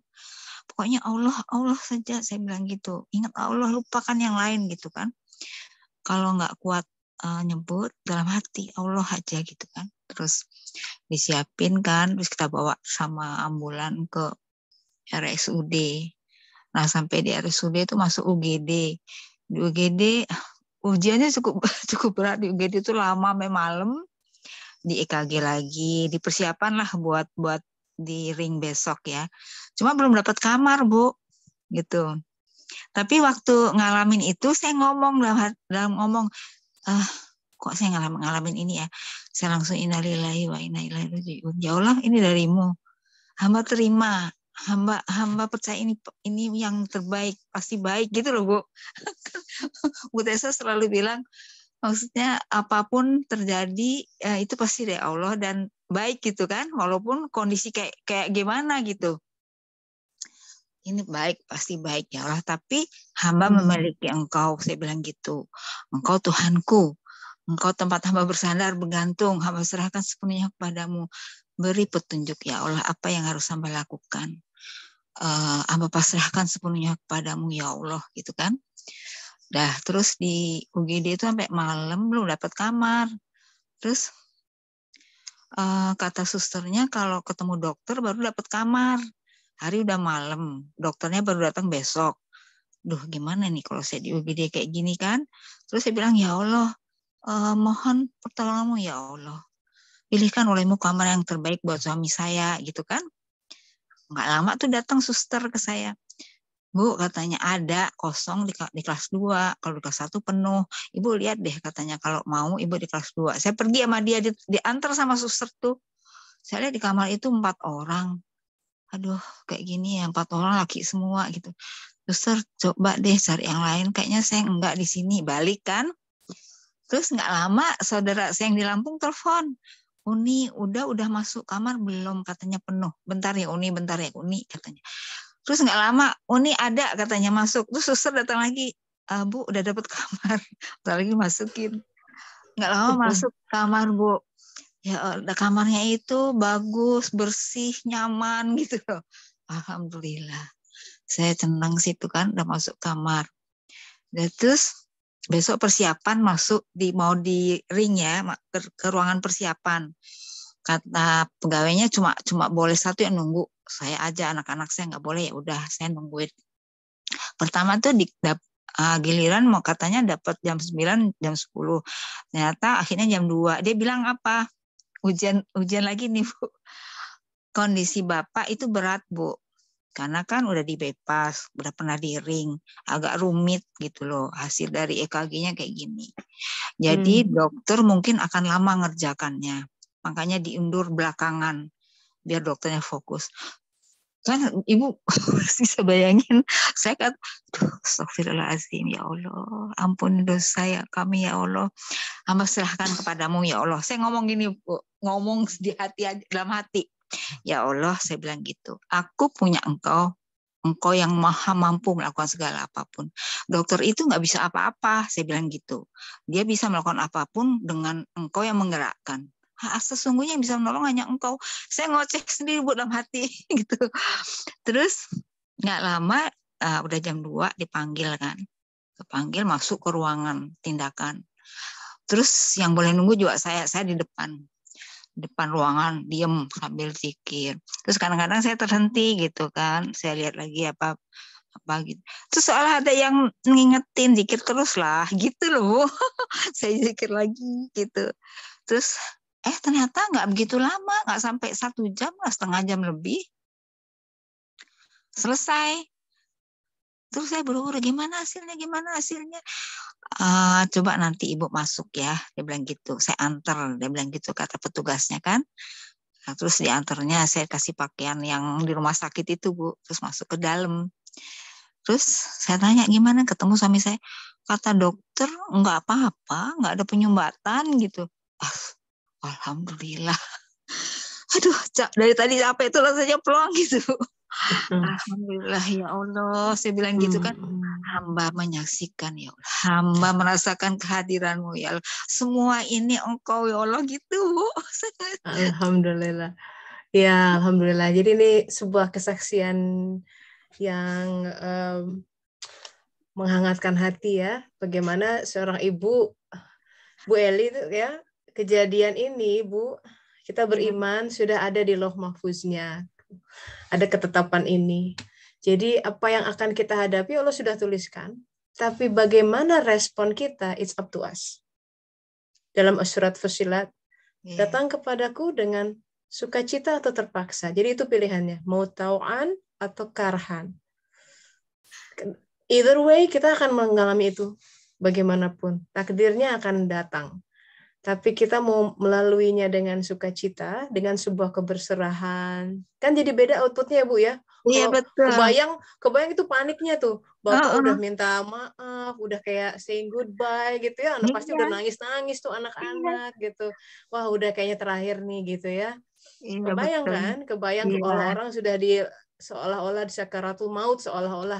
Pokoknya Allah Allah saja, saya bilang gitu, ingat Allah, lupakan yang lain gitu kan. Kalau nggak kuat nyebut dalam hati Allah aja gitu kan. Terus disiapin kan, terus kita bawa sama ambulan ke RSUD. Nah, sampai di RSUD itu masuk UGD. Di UGD ujiannya cukup cukup berat. Di UGD itu lama sampai malam. Di EKG lagi, dipersiapan lah buat di ring besok ya. Cuma belum dapat kamar Bu, gitu. Tapi waktu ngalamin itu saya ngomong dalam ngomong, kok saya ngalamin ini ya. Saya langsung innalillahi wa inna ilaihi raji'un. Ya Allah, ini darimu. Hamba terima, hamba percaya ini yang terbaik, pasti baik gitu loh Bu. Bu Tessa selalu bilang, maksudnya apapun terjadi itu pasti dari Allah dan baik gitu kan, walaupun kondisi kayak gimana gitu. Ini baik, pasti baik ya Allah, tapi hamba memiliki Engkau, saya bilang gitu. Engkau Tuhanku, Engkau tempat hamba bersandar, bergantung, hamba serahkan sepenuhnya kepadamu. Beri petunjuk ya Allah, apa yang harus hamba lakukan. Hamba pasrahkan sepenuhnya kepadamu ya Allah, gitu kan. Dah, terus di UGD itu sampai malam belum dapat kamar. Terus kata susternya kalau ketemu dokter baru dapat kamar. Hari udah malam, dokternya baru datang besok. Duh, gimana nih kalau saya di UGD kayak gini kan? Terus saya bilang, ya Allah, mohon pertolonganmu ya Allah. Pilihkan olehmu kamar yang terbaik buat suami saya, gitu kan. Nggak lama tuh datang suster ke saya. Bu, katanya ada kosong di kelas 2. Kalau di kelas 1 penuh. Ibu lihat deh, katanya kalau mau Ibu di kelas 2. Saya pergi sama dia, diantar sama suster tuh. Saya lihat di kamar itu 4 orang. Aduh, kayak gini ya, 4 orang laki semua gitu. Suster, coba deh cari yang lain. Kayaknya saya enggak di sini. Balik kan. Terus nggak lama saudara saya yang di Lampung telepon. Uni, udah masuk kamar belum? Katanya penuh. Bentar ya Uni, katanya. Terus nggak lama, Uni ada katanya masuk. Terus suster datang lagi, Bu udah dapet kamar. Udah lagi masukin. Nggak lama masuk kamar Bu. Ya kamarnya itu bagus, bersih, nyaman gitu loh. Alhamdulillah. Saya tenang situ kan, udah masuk kamar. Dan terus besok persiapan masuk mau di ring ya, ke ruangan persiapan. Kata pegawainya cuma boleh 1 yang nunggu. Saya aja, anak-anak saya nggak boleh, ya udah saya nungguin. Pertama tuh giliran mau katanya dapat jam 9, jam 10. Ternyata akhirnya jam 2. Dia bilang apa? Ujian lagi nih, Bu. Kondisi Bapak itu berat, Bu. Karena kan udah di bypass, udah pernah di ring, agak rumit gitu loh. Hasil dari EKG-nya kayak gini. Jadi dokter mungkin akan lama ngerjakannya. Makanya diundur belakangan biar dokternya fokus. Kan Ibu bisa bayangin, saya kan, astagfirullahaladzim, ya Allah, ampun dosa ya kami ya Allah, hamba serahkan kepadamu ya Allah. Saya ngomong gini, Bu, ngomong di hati, dalam hati, ya Allah, saya bilang gitu, aku punya Engkau yang maha mampu melakukan segala apapun. Dokter itu nggak bisa apa-apa, saya bilang gitu. Dia bisa melakukan apapun dengan Engkau yang menggerakkan. Sesungguhnya yang bisa menolong hanya Engkau. Saya ngoceh sendiri Bu dalam hati gitu. Terus nggak lama udah jam 2 dipanggil kan. Kepanggil masuk ke ruangan tindakan. Terus yang boleh nunggu juga saya di depan ruangan diem sambil zikir. Terus kadang-kadang saya terhenti gitu kan. Saya lihat lagi apa gitu. Terus soalnya ada yang ngingetin zikir terus lah gitu loh. Saya zikir lagi gitu. Terus ternyata nggak begitu lama, nggak sampai 1 jam lah, setengah jam lebih selesai. Terus saya buru-buru, gimana hasilnya? Coba nanti Ibu masuk ya, dia bilang gitu. Saya antar, dia bilang gitu, kata petugasnya kan. Nah, terus diantarnya saya kasih pakaian yang di rumah sakit itu Bu, terus masuk ke dalam. Terus saya tanya gimana, ketemu suami saya, kata dokter nggak apa-apa, nggak ada penyumbatan gitu. Alhamdulillah. Aduh, dari tadi capek itu rasanya peluang gitu. Alhamdulillah ya Allah, saya bilang gitu kan. Hamba menyaksikan ya Allah, hamba merasakan kehadiranmu ya Allah. Semua ini Engkau ya Allah gitu. Alhamdulillah. Ya, alhamdulillah. Jadi ini sebuah kesaksian yang menghangatkan hati ya. Bagaimana seorang ibu, Bu Eli itu ya, kejadian ini Bu, kita beriman sudah ada di Lauh Mahfuznya. Ada ketetapan ini. Jadi apa yang akan kita hadapi Allah sudah tuliskan. Tapi bagaimana respon kita, it's up to us. Dalam surat Fussilat, datang kepadaku dengan sukacita atau terpaksa. Jadi itu pilihannya, mau tau'an atau karhan. Either way kita akan mengalami itu. Bagaimanapun, takdirnya akan datang. Tapi kita mau melaluinya dengan sukacita, dengan sebuah keberserahan. Kan jadi beda outputnya Bu ya. Iya betul. Kebayang itu paniknya tuh. Bapak udah minta maaf, udah kayak saying goodbye gitu ya. Anak pasti udah nangis-nangis tuh anak-anak gitu. Wah udah kayaknya terakhir nih gitu ya. Kebayang kan? Kebayang orang-orang sudah seolah-olah di sakaratul maut, seolah-olah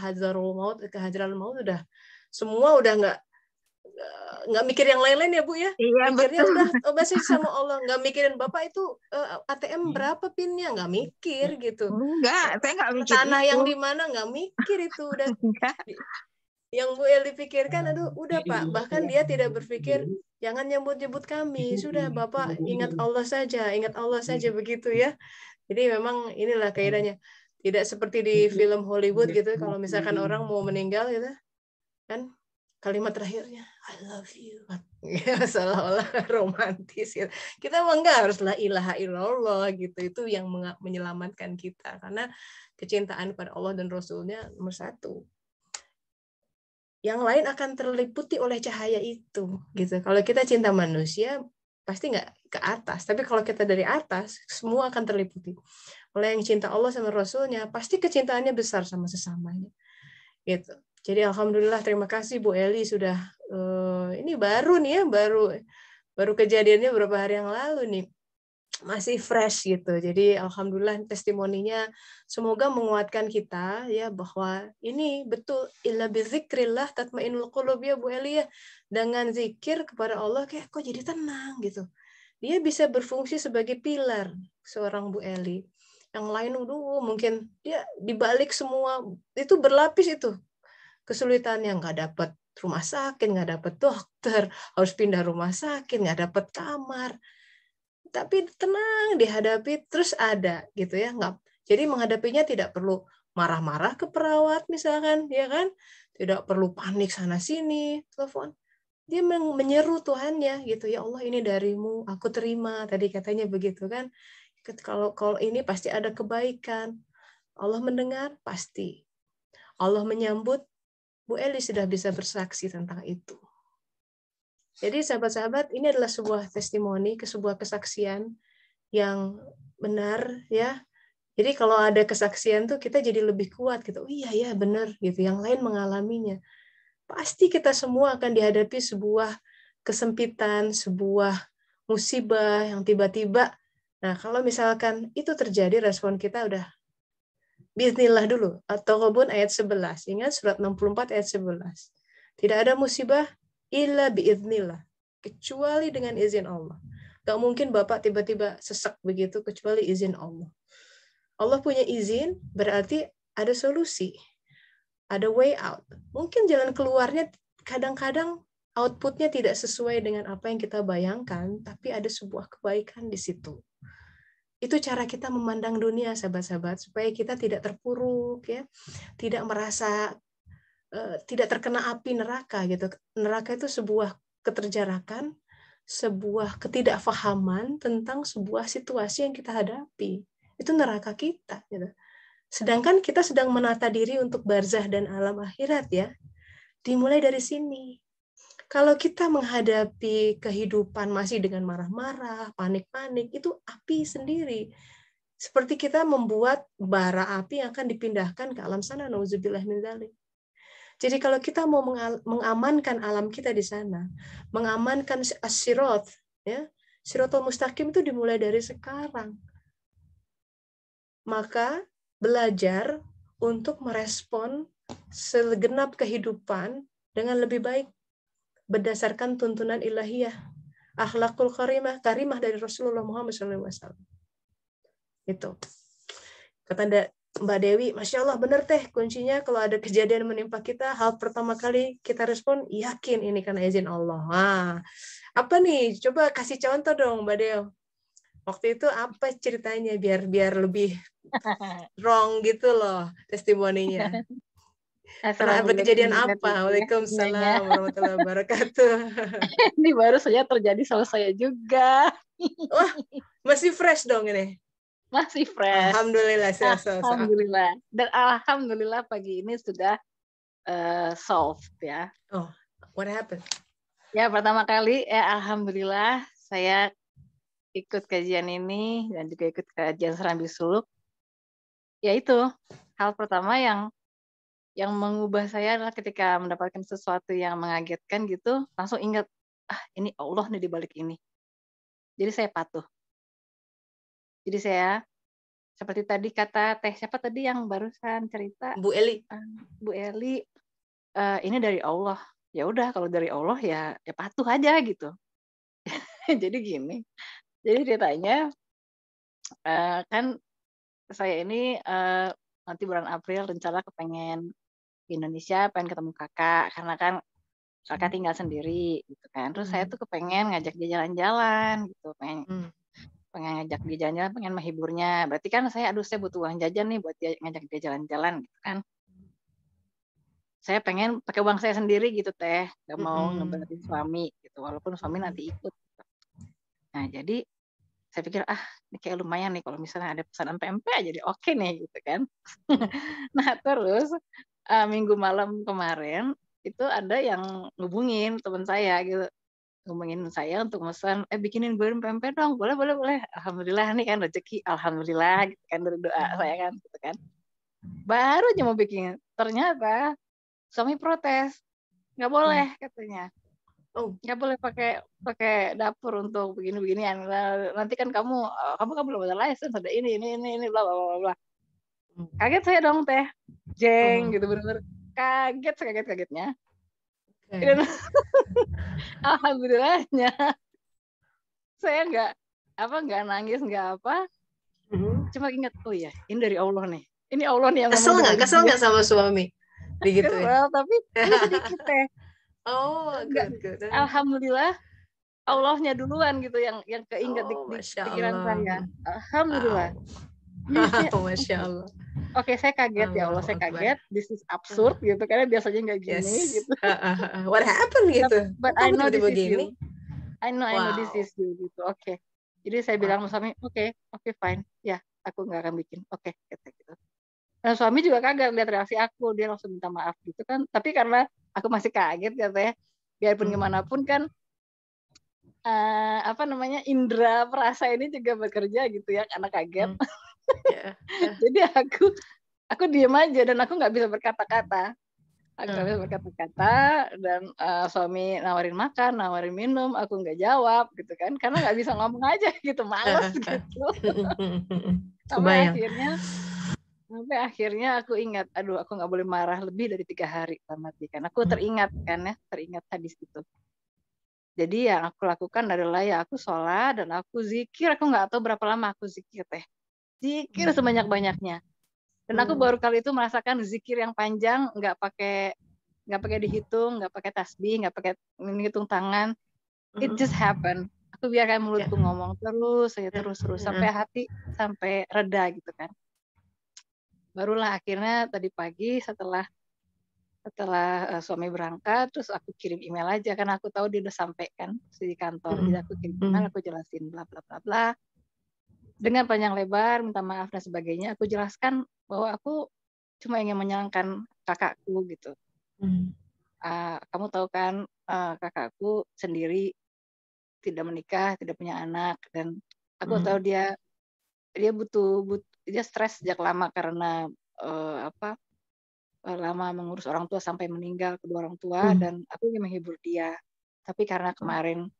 kehadiran maut udah semua udah nggak mikir yang lain-lain ya Bu ya. Mikirnya udah masih sama Allah, nggak mikirin Bapak itu ATM berapa pinnya, nggak mikir gitu. Enggak, saya nggak mikir tanah itu. yang di mana, nggak mikir itu. Udah yang Bu Eli pikirkan, aduh udah Pak, bahkan dia tidak berpikir jangan nyebut-nyebut kami, sudah Bapak ingat Allah saja begitu ya. Jadi memang inilah kaidahnya, tidak seperti di film Hollywood gitu. Kalau misalkan orang mau meninggal gitu kan, kalimat terakhirnya I love you, Ya, seolah-olah romantis gitu. Kita mah enggak harus la ilaha illallah gitu. Itu yang menyelamatkan kita. Karena kecintaan pada Allah dan Rasulnya nomor satu. Yang lain akan terliputi oleh cahaya itu. Gitu. Kalau kita cinta manusia, pasti nggak ke atas. Tapi kalau kita dari atas, semua akan terliputi. Oleh yang cinta Allah sama Rasulnya, pasti kecintaannya besar sama sesamanya. Gitu. Jadi alhamdulillah, terima kasih Bu Eli sudah ini baru nih ya, baru kejadiannya beberapa hari yang lalu nih, masih fresh gitu. Jadi alhamdulillah testimoninya semoga menguatkan kita ya, bahwa ini betul, illa bizikrillah tatmainnul qulub ya Bu Eli ya. Dengan zikir kepada Allah kayak kok jadi tenang gitu. Dia bisa berfungsi sebagai pilar seorang Bu Eli. Yang lain mungkin dia dibalik semua itu berlapis itu kesulitannya, nggak dapat rumah sakit, nggak dapat dokter, harus pindah rumah sakit, nggak dapat kamar. Tapi tenang dihadapi, terus ada gitu ya. Jadi menghadapinya tidak perlu marah-marah ke perawat misalkan, ya kan? Tidak perlu panik sana sini, telepon. Dia menyeru Tuhannya gitu, ya Allah ini darimu, aku terima. Tadi katanya begitu kan? Kalau ini pasti ada kebaikan. Allah mendengar pasti. Allah menyambut. Bu Eli sudah bisa bersaksi tentang itu. Jadi sahabat-sahabat, ini adalah sebuah testimoni, sebuah kesaksian yang benar ya. Jadi kalau ada kesaksian tuh kita jadi lebih kuat gitu. Oh iya ya benar gitu. Yang lain mengalaminya. Pasti kita semua akan dihadapi sebuah kesempitan, sebuah musibah yang tiba-tiba. Nah, kalau misalkan itu terjadi, respon kita udah Bismillah dulu, atau Kebun ayat 11. Ingat surat 64 ayat 11. Tidak ada musibah illa biiznillah, kecuali dengan izin Allah. Gak mungkin Bapak tiba-tiba sesek begitu kecuali izin Allah. Allah punya izin, berarti ada solusi. Ada way out. Mungkin jalan keluarnya kadang-kadang outputnya tidak sesuai dengan apa yang kita bayangkan, tapi ada sebuah kebaikan di situ. Itu cara kita memandang dunia, sahabat-sahabat, supaya kita tidak terpuruk ya, tidak merasa tidak terkena api neraka gitu. Neraka itu sebuah keterjarakan, sebuah ketidakfahaman tentang sebuah situasi yang kita hadapi. Itu neraka kita gitu. Sedangkan kita sedang menata diri untuk barzah dan alam akhirat ya. Dimulai dari sini. Kalau kita menghadapi kehidupan masih dengan marah-marah, panik-panik, itu api sendiri. Seperti kita membuat bara api yang akan dipindahkan ke alam sana, nauzubillah min dzalik. Jadi kalau kita mau mengamankan alam kita di sana, mengamankan as-sirat, ya, siratul mustaqim itu dimulai dari sekarang. Maka belajar untuk merespon segenap kehidupan dengan lebih baik berdasarkan tuntunan ilahiyah, akhlakul karimah dari Rasulullah Muhammad SAW. Itu. Kata Mbak Dewi, Masya Allah benar teh, kuncinya kalau ada kejadian menimpa kita, hal pertama kali kita respon, yakin ini karena izin Allah. Nah, apa nih? Coba kasih contoh dong Mbak Dewi. Waktu itu apa ceritanya biar lebih wrong gitu loh testimoninya. Karena apa kejadian apa? Waalaikumsalam warahmatullahi wabarakatuh. Ini baru saja terjadi sama saya juga. Wah, masih fresh dong ini. Masih fresh. Alhamdulillah. Alhamdulillah. Dan alhamdulillah pagi ini sudah solved ya. Oh, what happened? Ya pertama kali alhamdulillah saya ikut kajian ini dan juga ikut kajian Serambi Suluk. Ya itu hal pertama yang mengubah saya adalah ketika mendapatkan sesuatu yang mengagetkan gitu, langsung ingat, ini Allah nih di balik ini. Jadi saya patuh. Jadi saya, seperti tadi kata siapa tadi yang barusan cerita? Bu Eli. Bu Eli, ini dari Allah. Ya udah kalau dari Allah ya patuh aja gitu. Jadi gini, jadi ceritanya kan saya ini nanti bulan April rencana kepengen di Indonesia, pengen ketemu kakak karena kan kakak tinggal sendiri gitu kan. Terus saya tuh kepengen ngajak dia jalan-jalan gitu, pengen ngajak dia jalan-jalan, pengen menghiburnya. Berarti kan saya butuh uang jajan nih buat dia ngajak dia jalan-jalan gitu kan. saya pengen pakai uang saya sendiri gitu teh, nggak mau Mm-mm. ngebantuin suami gitu, walaupun suami nanti ikut. Nah jadi saya pikir ini kayak lumayan nih kalau misalnya ada pesanan PMP aja jadi oke nih gitu kan. Nah terus minggu malam kemarin itu ada yang ngubungin teman saya gitu, ngomongin saya untuk pesan bikinin gue PMP dong, boleh. Alhamdulillah nih kan rezeki, alhamdulillah gitu kan, dari doa saya kan gitu kan. Baru aja mau bikin, ternyata suami protes, nggak boleh katanya, nggak boleh pakai dapur untuk begini-beginian. Nanti kan kamu belum ada license, ada ini bla bla bla bla. Kaget saya dong teh, jeng gitu, bener-bener kaget, sekaget-kagetnya. Dan alhamdulillahnya saya nggak nangis, nggak apa, cuma ingat oh ya ini dari Allah nih, ini Allah nih yang ngomong dengan Kesel nggak sama suami digituin? Kesel, tapi sedikit teh. Good. Alhamdulillah Allahnya duluan gitu yang keinget di pikiran saya. Alhamdulillah. Masya Allah. Oke, saya kaget ya Allah, saya kaget. This is absurd gitu, karena biasanya nggak gini gitu. What happened gitu? But I know this is begini? you. I know this is you gitu. Oke. Jadi saya bilang sama suami, oke, fine. Ya, aku nggak akan bikin. Oke, gitu. Nah, suami juga kaget lihat reaksi aku, dia langsung minta maaf gitu kan. Tapi karena aku masih kaget katanya, biarpun gimana pun kan indera perasa ini juga bekerja gitu ya, karena kaget. Jadi aku diem aja dan aku nggak bisa berkata-kata. Dan suami nawarin makan, nawarin minum, aku nggak jawab gitu kan, karena nggak bisa ngomong aja gitu, males gitu. Sampai akhirnya aku ingat, aduh aku nggak boleh marah lebih dari 3 hari sama dia kan. Aku teringat hadis itu. Jadi yang aku lakukan adalah ya aku sholat dan aku zikir. Aku nggak tahu berapa lama aku zikir teh. Zikir sebanyak-banyaknya. Dan aku baru kali itu merasakan zikir yang panjang, nggak pakai dihitung, nggak pakai tasbih, nggak pakai menghitung tangan. It just happen. Aku biarkan mulutku ngomong terus sampai hati sampai reda gitu kan. Barulah akhirnya tadi pagi setelah suami berangkat, terus aku kirim email aja karena aku tahu dia udah sampai kan di kantor. Jadi aku kirim email, aku jelasin bla bla bla bla. Dengan panjang lebar, minta maaf dan sebagainya. Aku jelaskan bahwa aku cuma ingin menyenangkan kakakku gitu. Kamu tahu kan kakakku sendiri tidak menikah, tidak punya anak, dan aku tahu dia butuh dia stres sejak lama karena lama mengurus orang tua sampai meninggal kedua orang tua, dan aku ingin menghibur dia. Tapi karena kemarin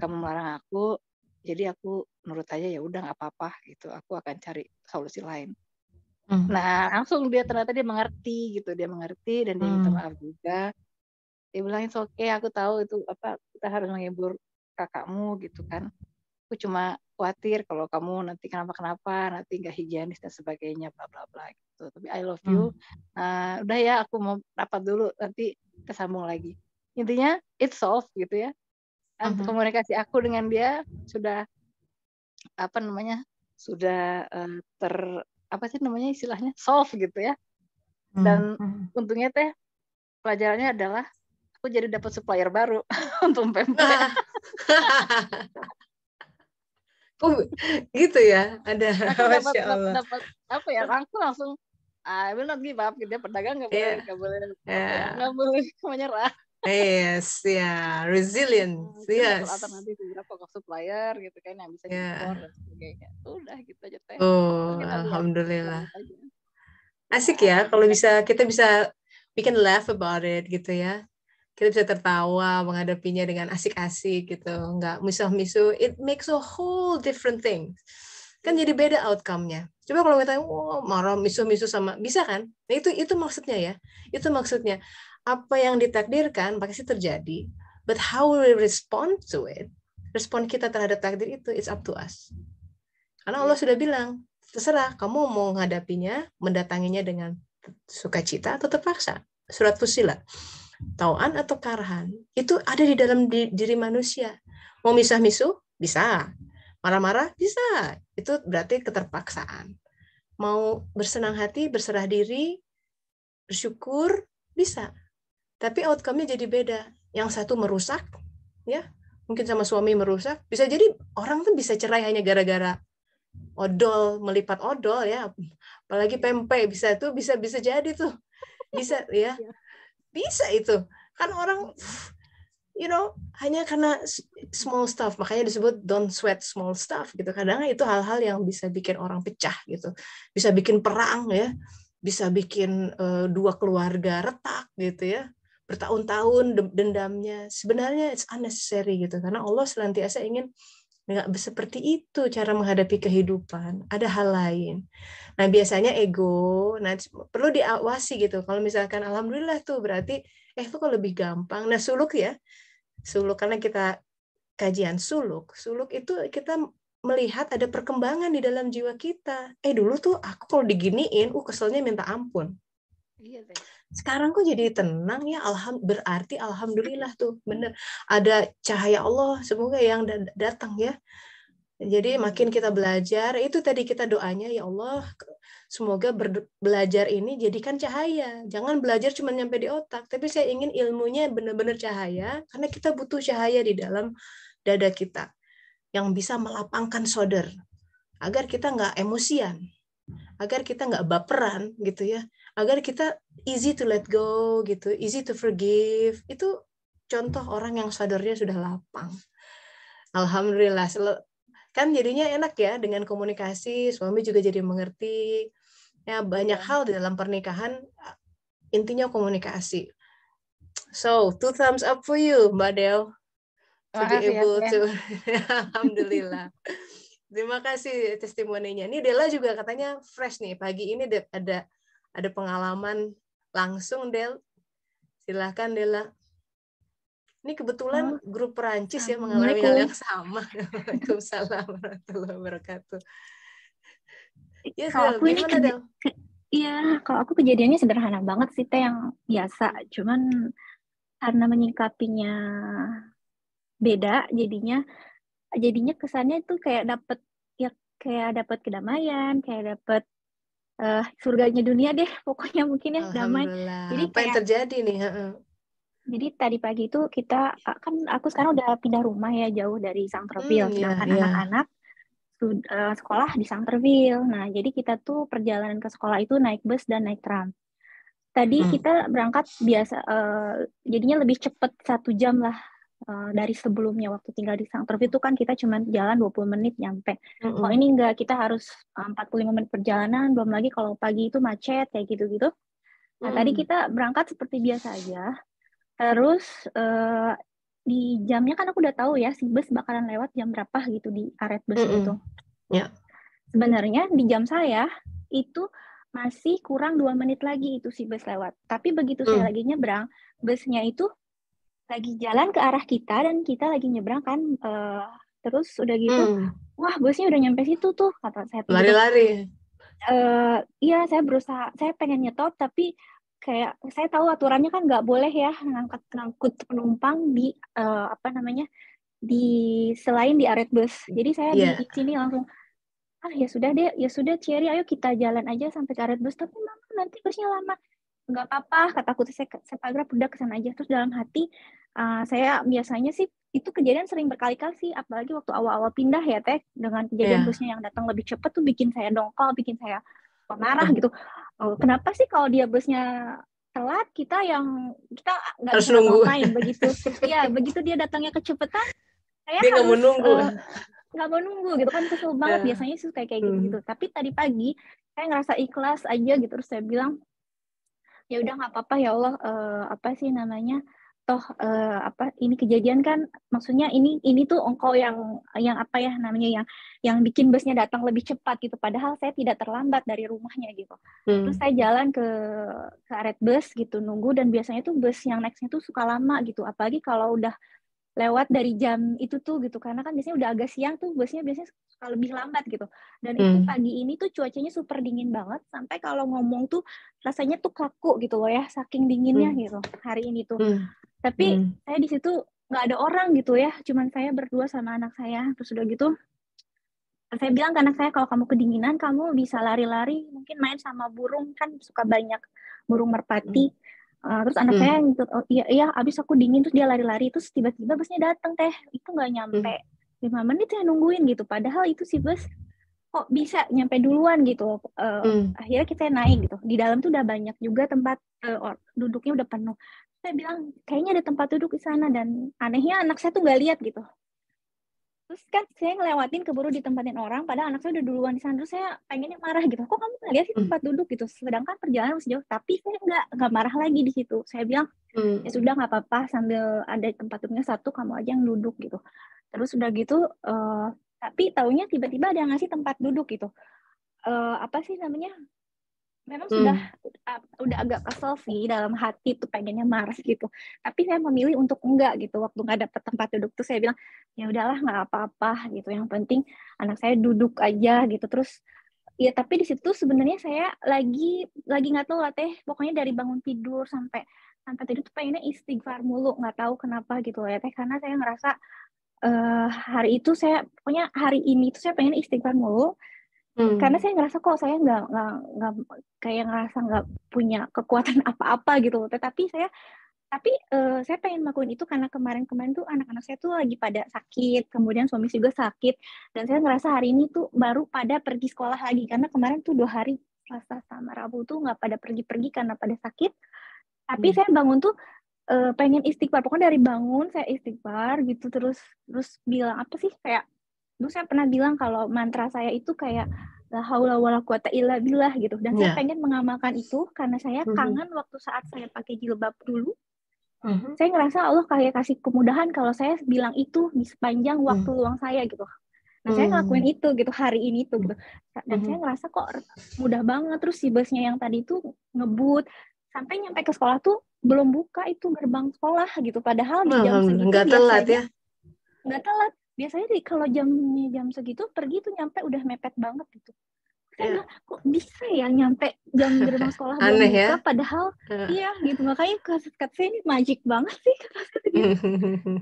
kamu melarang aku, jadi aku nurut aja, ya udah nggak apa-apa gitu. Aku akan cari solusi lain. Nah langsung ternyata dia mengerti gitu, dia mengerti dan dia minta maaf juga. Dia bilang it's okay, aku tahu itu kita harus menghibur kakakmu gitu kan. Aku cuma khawatir kalau kamu nanti kenapa-kenapa, nanti nggak higienis dan sebagainya, bla bla bla gitu. Tapi I love you. Udah ya, aku mau rapat dulu, nanti kita sambung lagi. Intinya it's solved gitu ya. Komunikasi aku dengan dia sudah istilahnya solve gitu ya. Dan untungnya teh pelajarannya adalah aku jadi dapat supplier baru untuk PMP. Gitu ya, ada. Aku dapat langsung I will not give up gitu ya, pedagang nggak boleh menyerah. Yes, resilience. Yes. Alternatif beberapa supplier gitu kan yang bisa impor dan sebagainya. Udah gitu aja teh. Alhamdulillah. Asik ya kalau kita bisa bikin laugh about it gitu ya. Kita bisa tertawa menghadapinya dengan asik-asik gitu, nggak misuh-misuh. It makes a whole different thing. Kan jadi beda outcome-nya. Coba kalau kita marah misuh-misuh sama, bisa kan? Nah itu maksudnya ya. Itu maksudnya. Apa yang ditakdirkan pasti terjadi. But how we respond to it, respon kita terhadap takdir itu, it's up to us. Karena Allah sudah bilang, terserah kamu mau menghadapinya, mendatanginya dengan sukacita atau terpaksa. Surat Fussilat. Tau'an atau karahan, itu ada di dalam diri manusia. Mau misah-misuh? Bisa. Marah-marah? Bisa. Itu berarti keterpaksaan. Mau bersenang hati, berserah diri, bersyukur, Bisa. Tapi outcome-nya jadi beda. Yang satu merusak, ya, mungkin sama suami merusak. Bisa jadi orang tuh bisa cerai hanya gara-gara odol, melipat odol ya. Apalagi pempek bisa jadi tuh. Bisa ya. Bisa itu. Kan orang hanya karena small stuff, makanya disebut don't sweat small stuff gitu. Kadang itu hal-hal yang bisa bikin orang pecah gitu, bisa bikin perang ya, bisa bikin dua keluarga retak gitu ya, bertahun-tahun dendamnya. Sebenarnya it's unnecessary gitu, karena Allah senantiasa ingin nggak seperti itu cara menghadapi kehidupan. Ada hal lain. Nah biasanya ego, nah perlu diawasi gitu. Kalau misalkan alhamdulillah tuh berarti itu kok lebih gampang. Nah suluk ya. Suluk, karena kita kajian suluk itu kita melihat ada perkembangan di dalam jiwa kita. Dulu tuh aku kalau diginiin, keselnya minta ampun. Iya, Sekarang kok jadi tenang ya, berarti alhamdulillah tuh, bener. Ada cahaya Allah, semoga yang datang ya. Jadi makin kita belajar, itu tadi kita doanya, ya Allah, semoga belajar ini jadikan cahaya. Jangan belajar cuma nyampe di otak, tapi saya ingin ilmunya benar-benar cahaya, karena kita butuh cahaya di dalam dada kita yang bisa melapangkan solder, agar kita nggak emosian, agar kita nggak baperan gitu ya, agar kita easy to let go gitu, easy to forgive. Itu contoh orang yang soldernya sudah lapang. Alhamdulillah, kan jadinya enak ya dengan komunikasi, suami juga jadi mengerti. Ya, banyak hal di dalam pernikahan, intinya komunikasi. So, 2 thumbs up for you, Mbak Del. To be able to, alhamdulillah. Terima kasih testimoninya. Ini Della juga katanya fresh nih, pagi ini ada pengalaman langsung, Del. Silahkan, Della. Ini kebetulan grup Perancis ya mengalami hal yang sama. Waalaikumsalam warahmatullahi wabarakatuh. Ya, kalau aku gimana, Del? Iya, kalau aku kejadiannya sederhana banget sih, Teh, yang biasa. Cuman karena menyikapinya beda, jadinya kesannya itu kayak dapat kedamaian, kayak dapat surganya dunia deh, pokoknya mungkin ya, damai. Jadi apa yang terjadi nih? Jadi tadi pagi itu aku sekarang udah pindah rumah ya, jauh dari Sangerville, sedangkan anak-anak sekolah di Sangerville. Nah, jadi kita tuh perjalanan ke sekolah itu naik bus dan naik tram. Tadi kita berangkat biasa, jadinya lebih cepat 1 jam lah dari sebelumnya. Waktu tinggal di Sangerville itu kan kita cuma jalan 20 menit nyampe. Kalau ini enggak, kita harus 45 menit perjalanan, belum lagi kalau pagi itu macet kayak gitu-gitu. Nah, tadi kita berangkat seperti biasa aja. Terus di jamnya kan aku udah tahu ya si bus bakalan lewat jam berapa gitu di karet busnya itu. Yeah. Sebenarnya di jam saya itu masih kurang 2 menit lagi itu si bus lewat. Tapi begitu saya lagi nyebrang, busnya itu lagi jalan ke arah kita dan kita lagi nyebrang kan. Terus udah gitu, wah busnya udah nyampe situ tuh, kata saya. Lari-lari. Iya, saya pengen nyetop tapi kayak saya tahu aturannya kan nggak boleh ya ngangkut penumpang di selain di aret bus. Jadi saya di sini langsung ya sudah deh, ya sudah Cherry, ayo kita jalan aja sampai ke aret bus. Tapi mama nanti busnya lama. Nggak apa-apa, kataku, saya pagrap udah kesana aja. Terus dalam hati saya biasanya sih itu kejadian sering berkali-kali sih, apalagi waktu awal-awal pindah ya Teh, dengan kejadian busnya yang datang lebih cepat tuh bikin saya dongkol, bikin saya marah gitu. Kenapa sih kalau dia busnya telat, kita nggak bisa ngapain begitu? Ya begitu dia datangnya kecepatan, saya dia harus nggak mau nunggu gitu kan, kesel banget biasanya sih kayak gitu. Tapi tadi pagi saya ngerasa ikhlas aja gitu, terus saya bilang ya udah nggak apa-apa ya Allah, toh ini kejadian kan, maksudnya ini tuh engkau yang yang bikin busnya datang lebih cepat gitu, padahal saya tidak terlambat dari rumahnya gitu. Terus saya jalan ke aret bus gitu, nunggu, dan biasanya tuh bus yang nextnya tuh suka lama gitu, apalagi kalau udah lewat dari jam itu tuh gitu, karena kan biasanya udah agak siang tuh busnya biasanya suka lebih lambat gitu. Dan itu pagi ini tuh cuacanya super dingin banget, sampai kalau ngomong tuh rasanya tuh kaku gitu loh ya, saking dinginnya gitu hari ini tuh. Tapi saya di situ nggak ada orang gitu ya, cuman saya berdua sama anak saya. Terus udah gitu saya bilang ke anak saya, kalau kamu kedinginan kamu bisa lari-lari, mungkin main sama burung, kan suka banyak burung merpati. Terus anak saya ngikut, oh iya abis aku dingin, terus dia lari-lari, terus tiba-tiba busnya datang teh, itu nggak nyampe 5 menit saya nungguin gitu, padahal itu si bus kok bisa nyampe duluan gitu. Akhirnya kita naik gitu, di dalam tuh udah banyak juga tempat duduknya udah penuh. Saya bilang kayaknya ada tempat duduk di sana, dan anehnya anak saya tuh nggak lihat gitu. Terus kan saya ngelewatin keburu ditempatin orang, padahal anak saya udah duluan di sana. Terus saya pengennya marah gitu, kok kamu nggak lihat sih tempat duduk gitu, sedangkan perjalanan masih jauh. Tapi saya nggak marah lagi di situ. Saya bilang ya sudah nggak apa-apa, sambil ada tempat duduknya satu, kamu aja yang duduk gitu. Terus udah gitu, tapi taunya tiba-tiba ada yang ngasih tempat duduk gitu. Apa sih namanya? Memang udah agak kesel sih dalam hati tuh, pengennya marah gitu. Tapi saya memilih untuk enggak gitu. Waktu nggak dapet tempat duduk tuh saya bilang ya udahlah nggak apa-apa gitu. Yang penting anak saya duduk aja gitu. Terus ya tapi di situ sebenarnya saya lagi nggak tahu lah teh. Pokoknya dari bangun tidur sampai tidur tuh pengennya istighfar mulu. Nggak tahu kenapa gitu ya teh. Karena saya ngerasa hari itu pokoknya hari ini tuh saya pengen istighfar mulu. Karena saya ngerasa kok saya nggak kayak ngerasa nggak punya kekuatan apa-apa gitu. Tapi saya pengen melakukan itu karena kemarin tuh anak-anak saya tuh lagi pada sakit, kemudian suami juga sakit, dan saya ngerasa hari ini tuh baru pada pergi sekolah lagi, karena kemarin tuh 2 hari Selasa sama Rabu tuh nggak pada pergi-pergi karena pada sakit. Tapi saya bangun tuh pengen istighfar, pokoknya dari bangun saya istighfar gitu, terus bilang apa sih, kayak dulu saya pernah bilang kalau mantra saya itu kayak la haula wala quwata illa billah gitu, dan saya pengen mengamalkan itu karena saya kangen waktu saat saya pakai jilbab dulu. Saya ngerasa Allah kayak kasih kemudahan kalau saya bilang itu di sepanjang waktu luang saya gitu. Nah saya ngelakuin itu gitu hari ini tuh gitu, dan saya ngerasa kok mudah banget. Terus si busnya yang tadi tuh ngebut sampai nyampe ke sekolah tuh belum buka itu gerbang sekolah gitu, padahal di jam segitu nggak telat ya, nggak telat. Biasanya kalau jam segitu pergi tuh nyampe udah mepet banget gitu. Saya bilang, kok bisa ya nyampe jam gerbang sekolah belum buka ya? Padahal iya gitu. Makanya kata saya ini magic banget sih kata gitu.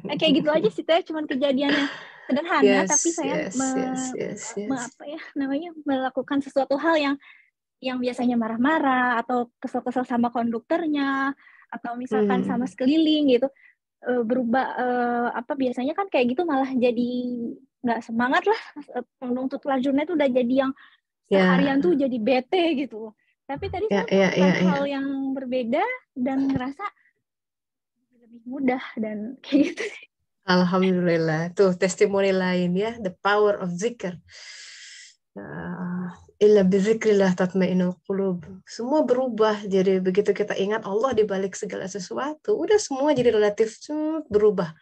Nah, kayak gitu aja sih teh, cuman kejadiannya sederhana, tapi saya apa ya namanya, melakukan sesuatu hal yang biasanya marah-marah atau kesel-kesel sama konduktornya atau misalkan sama sekeliling gitu, berubah apa biasanya kan kayak gitu malah jadi nggak semangat lah, menuntut lajurnya tuh udah jadi yang seharian tuh jadi bete gitu. Tapi tadi saya melakukan hal yang berbeda dan ngerasa lebih mudah dan kayak gitu. Alhamdulillah, tuh testimoni lain ya, the power of zikr. Illa bizikrillah tatma'innul qulub. Semua berubah. Jadi begitu kita ingat Allah di balik segala sesuatu, udah semua jadi relatif berubah.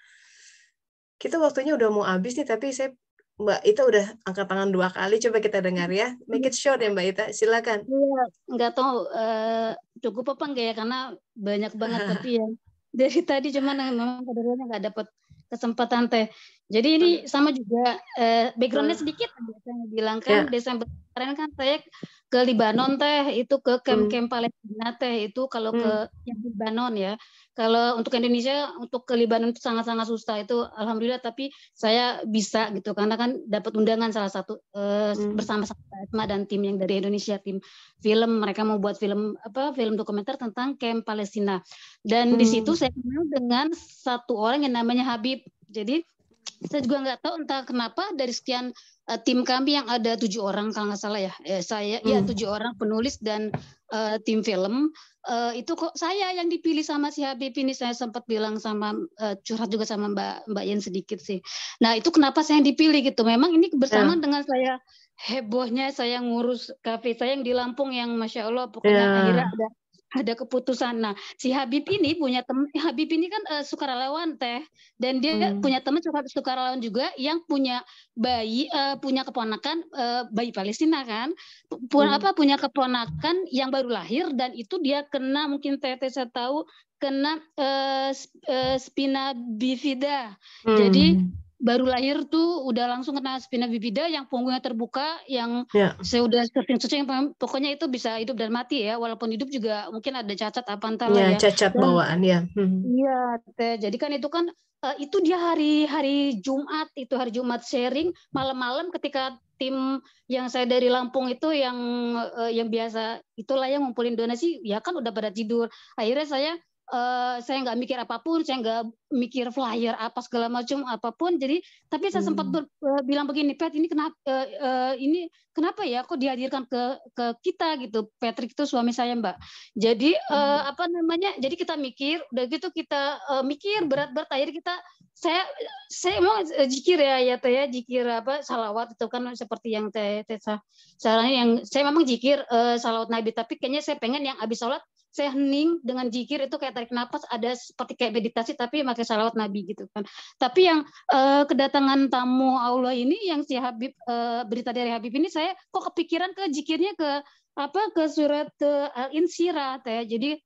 Kita waktunya udah mau habis nih, tapi Mbak Ita udah angkat tangan 2 kali. Coba kita dengar ya. Make it short ya Mbak Ita. Silakan. Nggak tahu cukup apa enggak ya, karena banyak banget. Tapi ya dari tadi cuman memang kedengarannya nggak dapat kesempatan teh. Jadi ini sama juga backgroundnya sedikit. Biasanya bilang kan Desember kemarin kan saya ke Libanon teh, itu ke camp Palestina teh, itu kalau ke Libanon ya. Kalau untuk Indonesia, untuk ke Libanon itu sangat-sangat susah itu, alhamdulillah. Tapi saya bisa gitu karena kan dapat undangan salah satu bersama Asma dan tim yang dari Indonesia, tim film. Mereka mau buat film dokumenter tentang camp Palestina. Dan di situ saya kenal dengan satu orang yang namanya Habib. Jadi saya juga nggak tahu entah kenapa dari sekian tim kami yang ada 7 orang kalau nggak salah ya, saya 7 orang penulis dan tim film, itu kok saya yang dipilih sama si Habib ini. Saya sempat bilang sama curhat juga sama Mbak Yen sedikit sih. Nah itu kenapa saya yang dipilih gitu. Memang ini bersama dengan saya hebohnya saya ngurus kafe saya yang di Lampung yang Masya Allah pokoknya akhirnya ada keputusan. Nah, si Habib ini punya teman, Habib ini kan sukarelawan teh, dan dia punya teman sukarelawan juga yang punya bayi, punya keponakan bayi Palestina kan, punya keponakan yang baru lahir, dan itu dia kena, mungkin Tete saya tahu, kena spina bifida. Jadi baru lahir tuh udah langsung kena spina bifida yang punggungnya terbuka, yang saya udah searching pokoknya itu bisa hidup dan mati ya, walaupun hidup juga mungkin ada cacat apa entah lah ya. Cacat bawaan ya. Iya, jadi kan itu kan itu dia hari Jumat, itu hari Jumat sharing malam-malam ketika tim yang saya dari Lampung itu yang biasa itulah yang ngumpulin donasi ya kan udah pada tidur. Akhirnya saya saya nggak mikir apapun, saya nggak mikir flyer apa segala macam apapun. Jadi tapi saya sempat bilang begini, Pet, ini kenapa ya kok dihadirkan ke kita gitu. Patrick itu suami saya, Mbak. Jadi apa namanya? Jadi kita mikir, udah gitu kita mikir berat-berat, akhirnya saya emang jikir ya Teh ya, jikir apa salawat itu kan seperti yang Teh saranin, yang saya memang jikir salawat Nabi, tapi kayaknya saya pengen yang habis sholat saya hening dengan jikir itu kayak tarik nafas, ada seperti kayak meditasi tapi pakai salawat Nabi gitu kan. Tapi yang kedatangan tamu Allah ini, yang si Habib, berita dari Habib ini, saya kok kepikiran ke jikirnya ke surat Al-Insyirah Teh. Jadi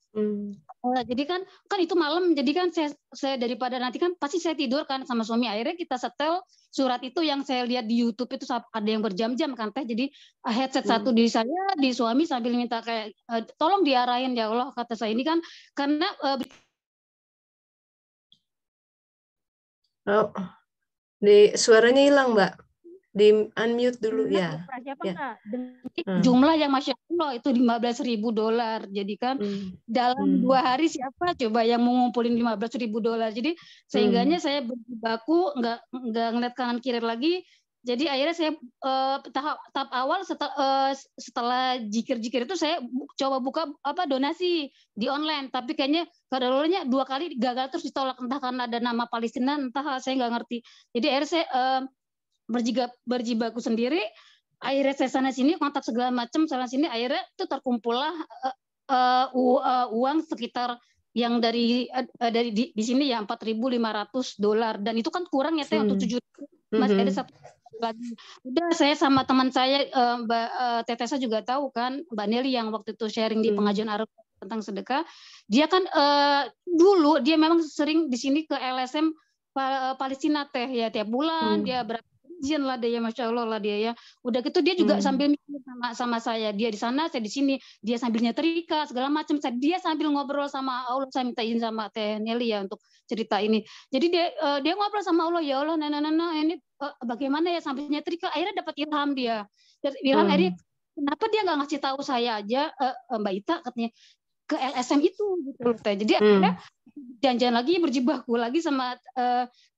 jadi kan itu malam, jadi kan saya daripada nanti kan pasti saya tidur kan sama suami, akhirnya kita setel surat itu yang saya lihat di YouTube itu ada yang berjam-jam kan Teh. Jadi headset satu di saya, di suami, sambil minta kayak tolong diarahin ya Allah, kata saya ini kan karena di suaranya hilang Mbak, di unmute dulu ya. Jumlah yang Masya Allah itu $15.000. Jadi kan dalam 2 hari siapa coba yang mau ngumpulin $15.000. Jadi sehingganya saya berjibaku, nggak ngeliat kanan kiri lagi. Jadi akhirnya saya tahap awal setelah jikir-jikir itu saya coba buka donasi di online, tapi kayaknya kadang-kadangnya 2 kali gagal terus ditolak, entah karena ada nama Palestina, entah saya nggak ngerti. Jadi akhirnya saya berjibaku sendiri, akhirnya saya sana sini kontak segala macam sana sini, akhirnya itu terkumpullah uang sekitar yang dari di sini ya $4.500, dan itu kan kurang ya Teh untuk 7.000, masih ada satu lagi. Udah saya sama teman saya Mbak Tetesa juga tahu kan, Mbak Nelly yang waktu itu sharing di pengajian Arab tentang sedekah, dia kan dulu dia memang sering di sini ke LSM Palestina Teh ya, tiap bulan dia berapa izin lah dia, Masya Allah lah dia ya. Udah gitu dia juga sambil mikir sama saya, dia di sana saya di sini, dia sambil nyetrika segala macam, dia sambil ngobrol sama Allah. Saya minta izin sama Teh Nelly ya untuk cerita ini. Jadi dia ngobrol sama Allah, ya Allah ini bagaimana ya, sambil nyetrika, akhirnya dapat ilham dia. Ilham akhirnya kenapa dia nggak ngasih tahu saya aja, Mbak Ita katanya ke LSM itu gitu Teh. Jadi akhirnya janjian lagi, berjibaku lagi sama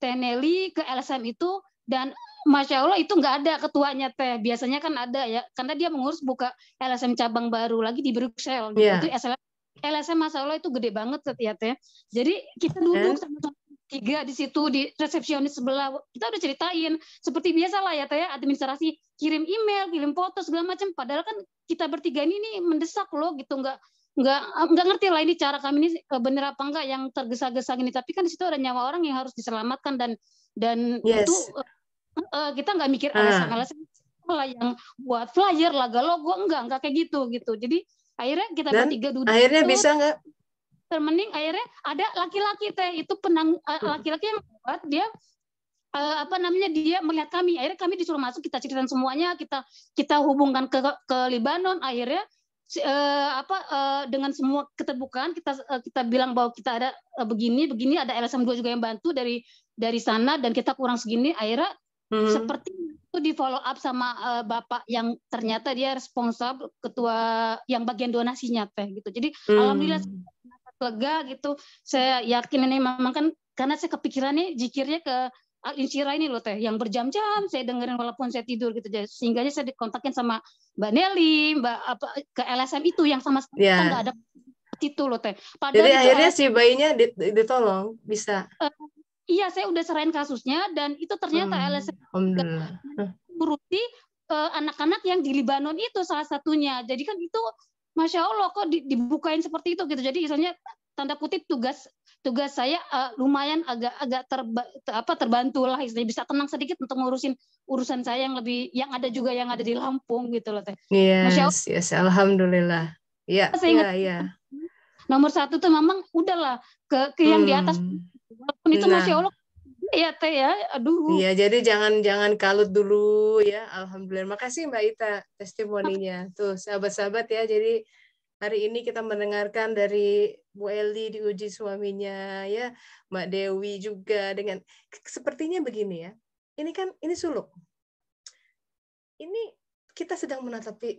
Teh Nelly ke LSM itu, dan Masya Allah itu nggak ada ketuanya Teh. Biasanya kan ada ya, karena dia mengurus buka LSM cabang baru lagi di Brussels. Itu LSM Masya Allah itu gede banget ya Teh. Jadi kita duduk sama 3 di situ, di resepsionis sebelah, kita udah ceritain seperti biasa lah ya Teh, administrasi, kirim email, kirim foto segala macam. Padahal kan kita bertiga ini mendesak loh gitu, nggak ngerti lah ini cara kami ini bener apa enggak yang tergesa-gesa gini. Tapi kan di situ ada nyawa orang yang harus diselamatkan, dan itu kita nggak mikir LSM lah yang buat flyer, laga logo, enggak kayak gitu. Jadi akhirnya kita bertiga duduk. Akhirnya bisa nggak? Termending akhirnya ada laki-laki Teh, itu laki-laki yang buat dia dia melihat kami. Akhirnya kami disuruh masuk, kita ceritain semuanya, kita hubungkan ke Libanon. Akhirnya dengan semua keterbukaan kita bilang bahwa kita ada begini, ada LSM 2 juga yang bantu dari sana, dan kita kurang segini. Akhirnya seperti itu di follow up sama Bapak yang ternyata dia responsable, ketua yang bagian donasinya Teh gitu. Jadi alhamdulillah lega gitu. Saya yakin ini memang kan karena saya kepikirannya jikirnya ke Al-Insyirah ini loh Teh, yang berjam-jam saya dengerin walaupun saya tidur gitu. Sehingga saya dikontakin sama Mbak Nelly, ke LSM itu yang sama sekali nggak ada itu loh Teh. Padahal jadi akhirnya si bayinya ditolong, bisa. Iya, saya udah serahin kasusnya, dan itu ternyata LSM beruti anak-anak yang di Libanon itu salah satunya. Jadi kan itu Masya Allah kok dibukain seperti itu gitu. Jadi misalnya tanda kutip tugas saya lumayan agak terbantu lah, istilahnya bisa tenang sedikit untuk ngurusin urusan saya yang ada juga yang ada di Lampung gitu loh Teh. Masya Allah. Yes, alhamdulillah. Iya. Nomor 1 tuh memang udahlah ke yang di atas. Walaupun itu Masya Allah ya Teh ya, aduh. Iya, jadi jangan kalut dulu ya. Alhamdulillah. Makasih Mbak Ita testimoninya. Tuh sahabat-sahabat ya. Jadi hari ini kita mendengarkan dari Bu Eli diuji suaminya ya, Mbak Dewi juga dengan sepertinya begini ya. Ini suluk. Ini kita sedang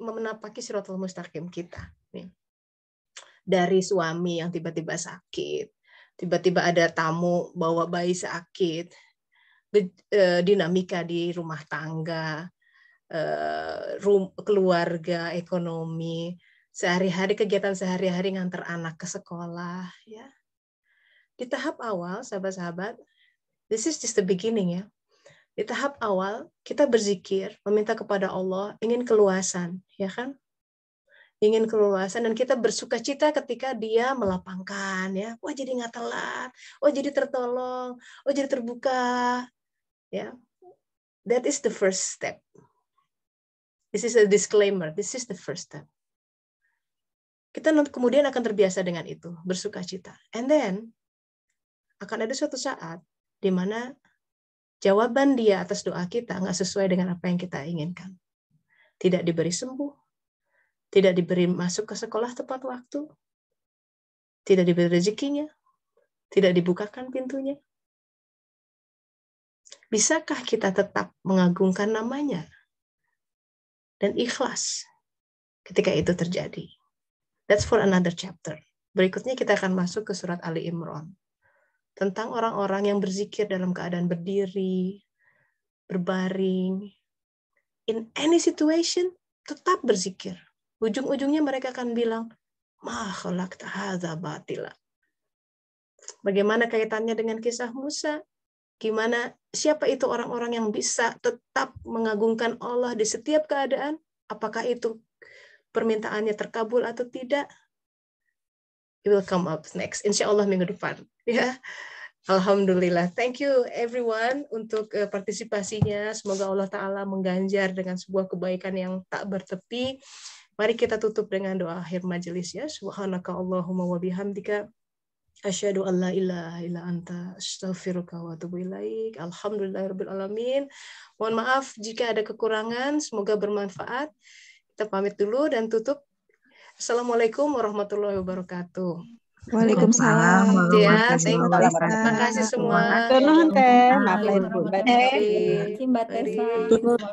menapaki Shirathul Mustaqim kita nih. dari suami yang tiba-tiba sakit, tiba-tiba ada tamu bawa bayi sakit, dinamika di rumah tangga, keluarga, ekonomi, sehari-hari kegiatan sehari-hari ngantar anak ke sekolah, ya. Di tahap awal, sahabat-sahabat, this is just the beginning, ya. Di tahap awal kita berzikir, meminta kepada Allah, ingin keluasan, ya kan? Ingin keluasan, dan kita bersukacita ketika Dia melapangkan, ya. Wah, jadi nggak telat, oh jadi tertolong, oh jadi terbuka, ya. That is the first step. This is a disclaimer. This is the first step. Kita kemudian akan terbiasa dengan itu, bersukacita. And then akan ada suatu saat di mana jawaban Dia atas doa kita nggak sesuai dengan apa yang kita inginkan. Tidak diberi sembuh, tidak diberi masuk ke sekolah tepat waktu, tidak diberi rezekinya, tidak dibukakan pintunya. Bisakah kita tetap mengagungkan namanya dan ikhlas ketika itu terjadi? That's for another chapter. Berikutnya kita akan masuk ke surat Ali Imran. Tentang orang-orang yang berzikir dalam keadaan berdiri, berbaring. In any situation, tetap berzikir. Ujung-ujungnya mereka akan bilang, ma khalaqta hadza batila. Bagaimana kaitannya dengan kisah Musa? Gimana, siapa itu orang-orang yang bisa tetap mengagungkan Allah di setiap keadaan? Apakah itu permintaannya terkabul atau tidak? It will come up next. Insya Allah minggu depan. Ya, alhamdulillah. Thank you everyone untuk partisipasinya. Semoga Allah Ta'ala mengganjar dengan sebuah kebaikan yang tak bertepi. Mari kita tutup dengan doa akhir majelis, ya. Subhanaka Allahumma wa bihamdika asyhadu an la ilaha illa anta astaghfiruka wa atubu ilaik. Alhamdulillahirabbil alamin. Mohon maaf jika ada kekurangan, semoga bermanfaat. Kita pamit dulu dan tutup. Assalamualaikum warahmatullahi wabarakatuh. Waalaikumsalam Ya, warahmatullahi terima kasih semua. Maaf lahir batin. Terima kasih Mbak Tessa.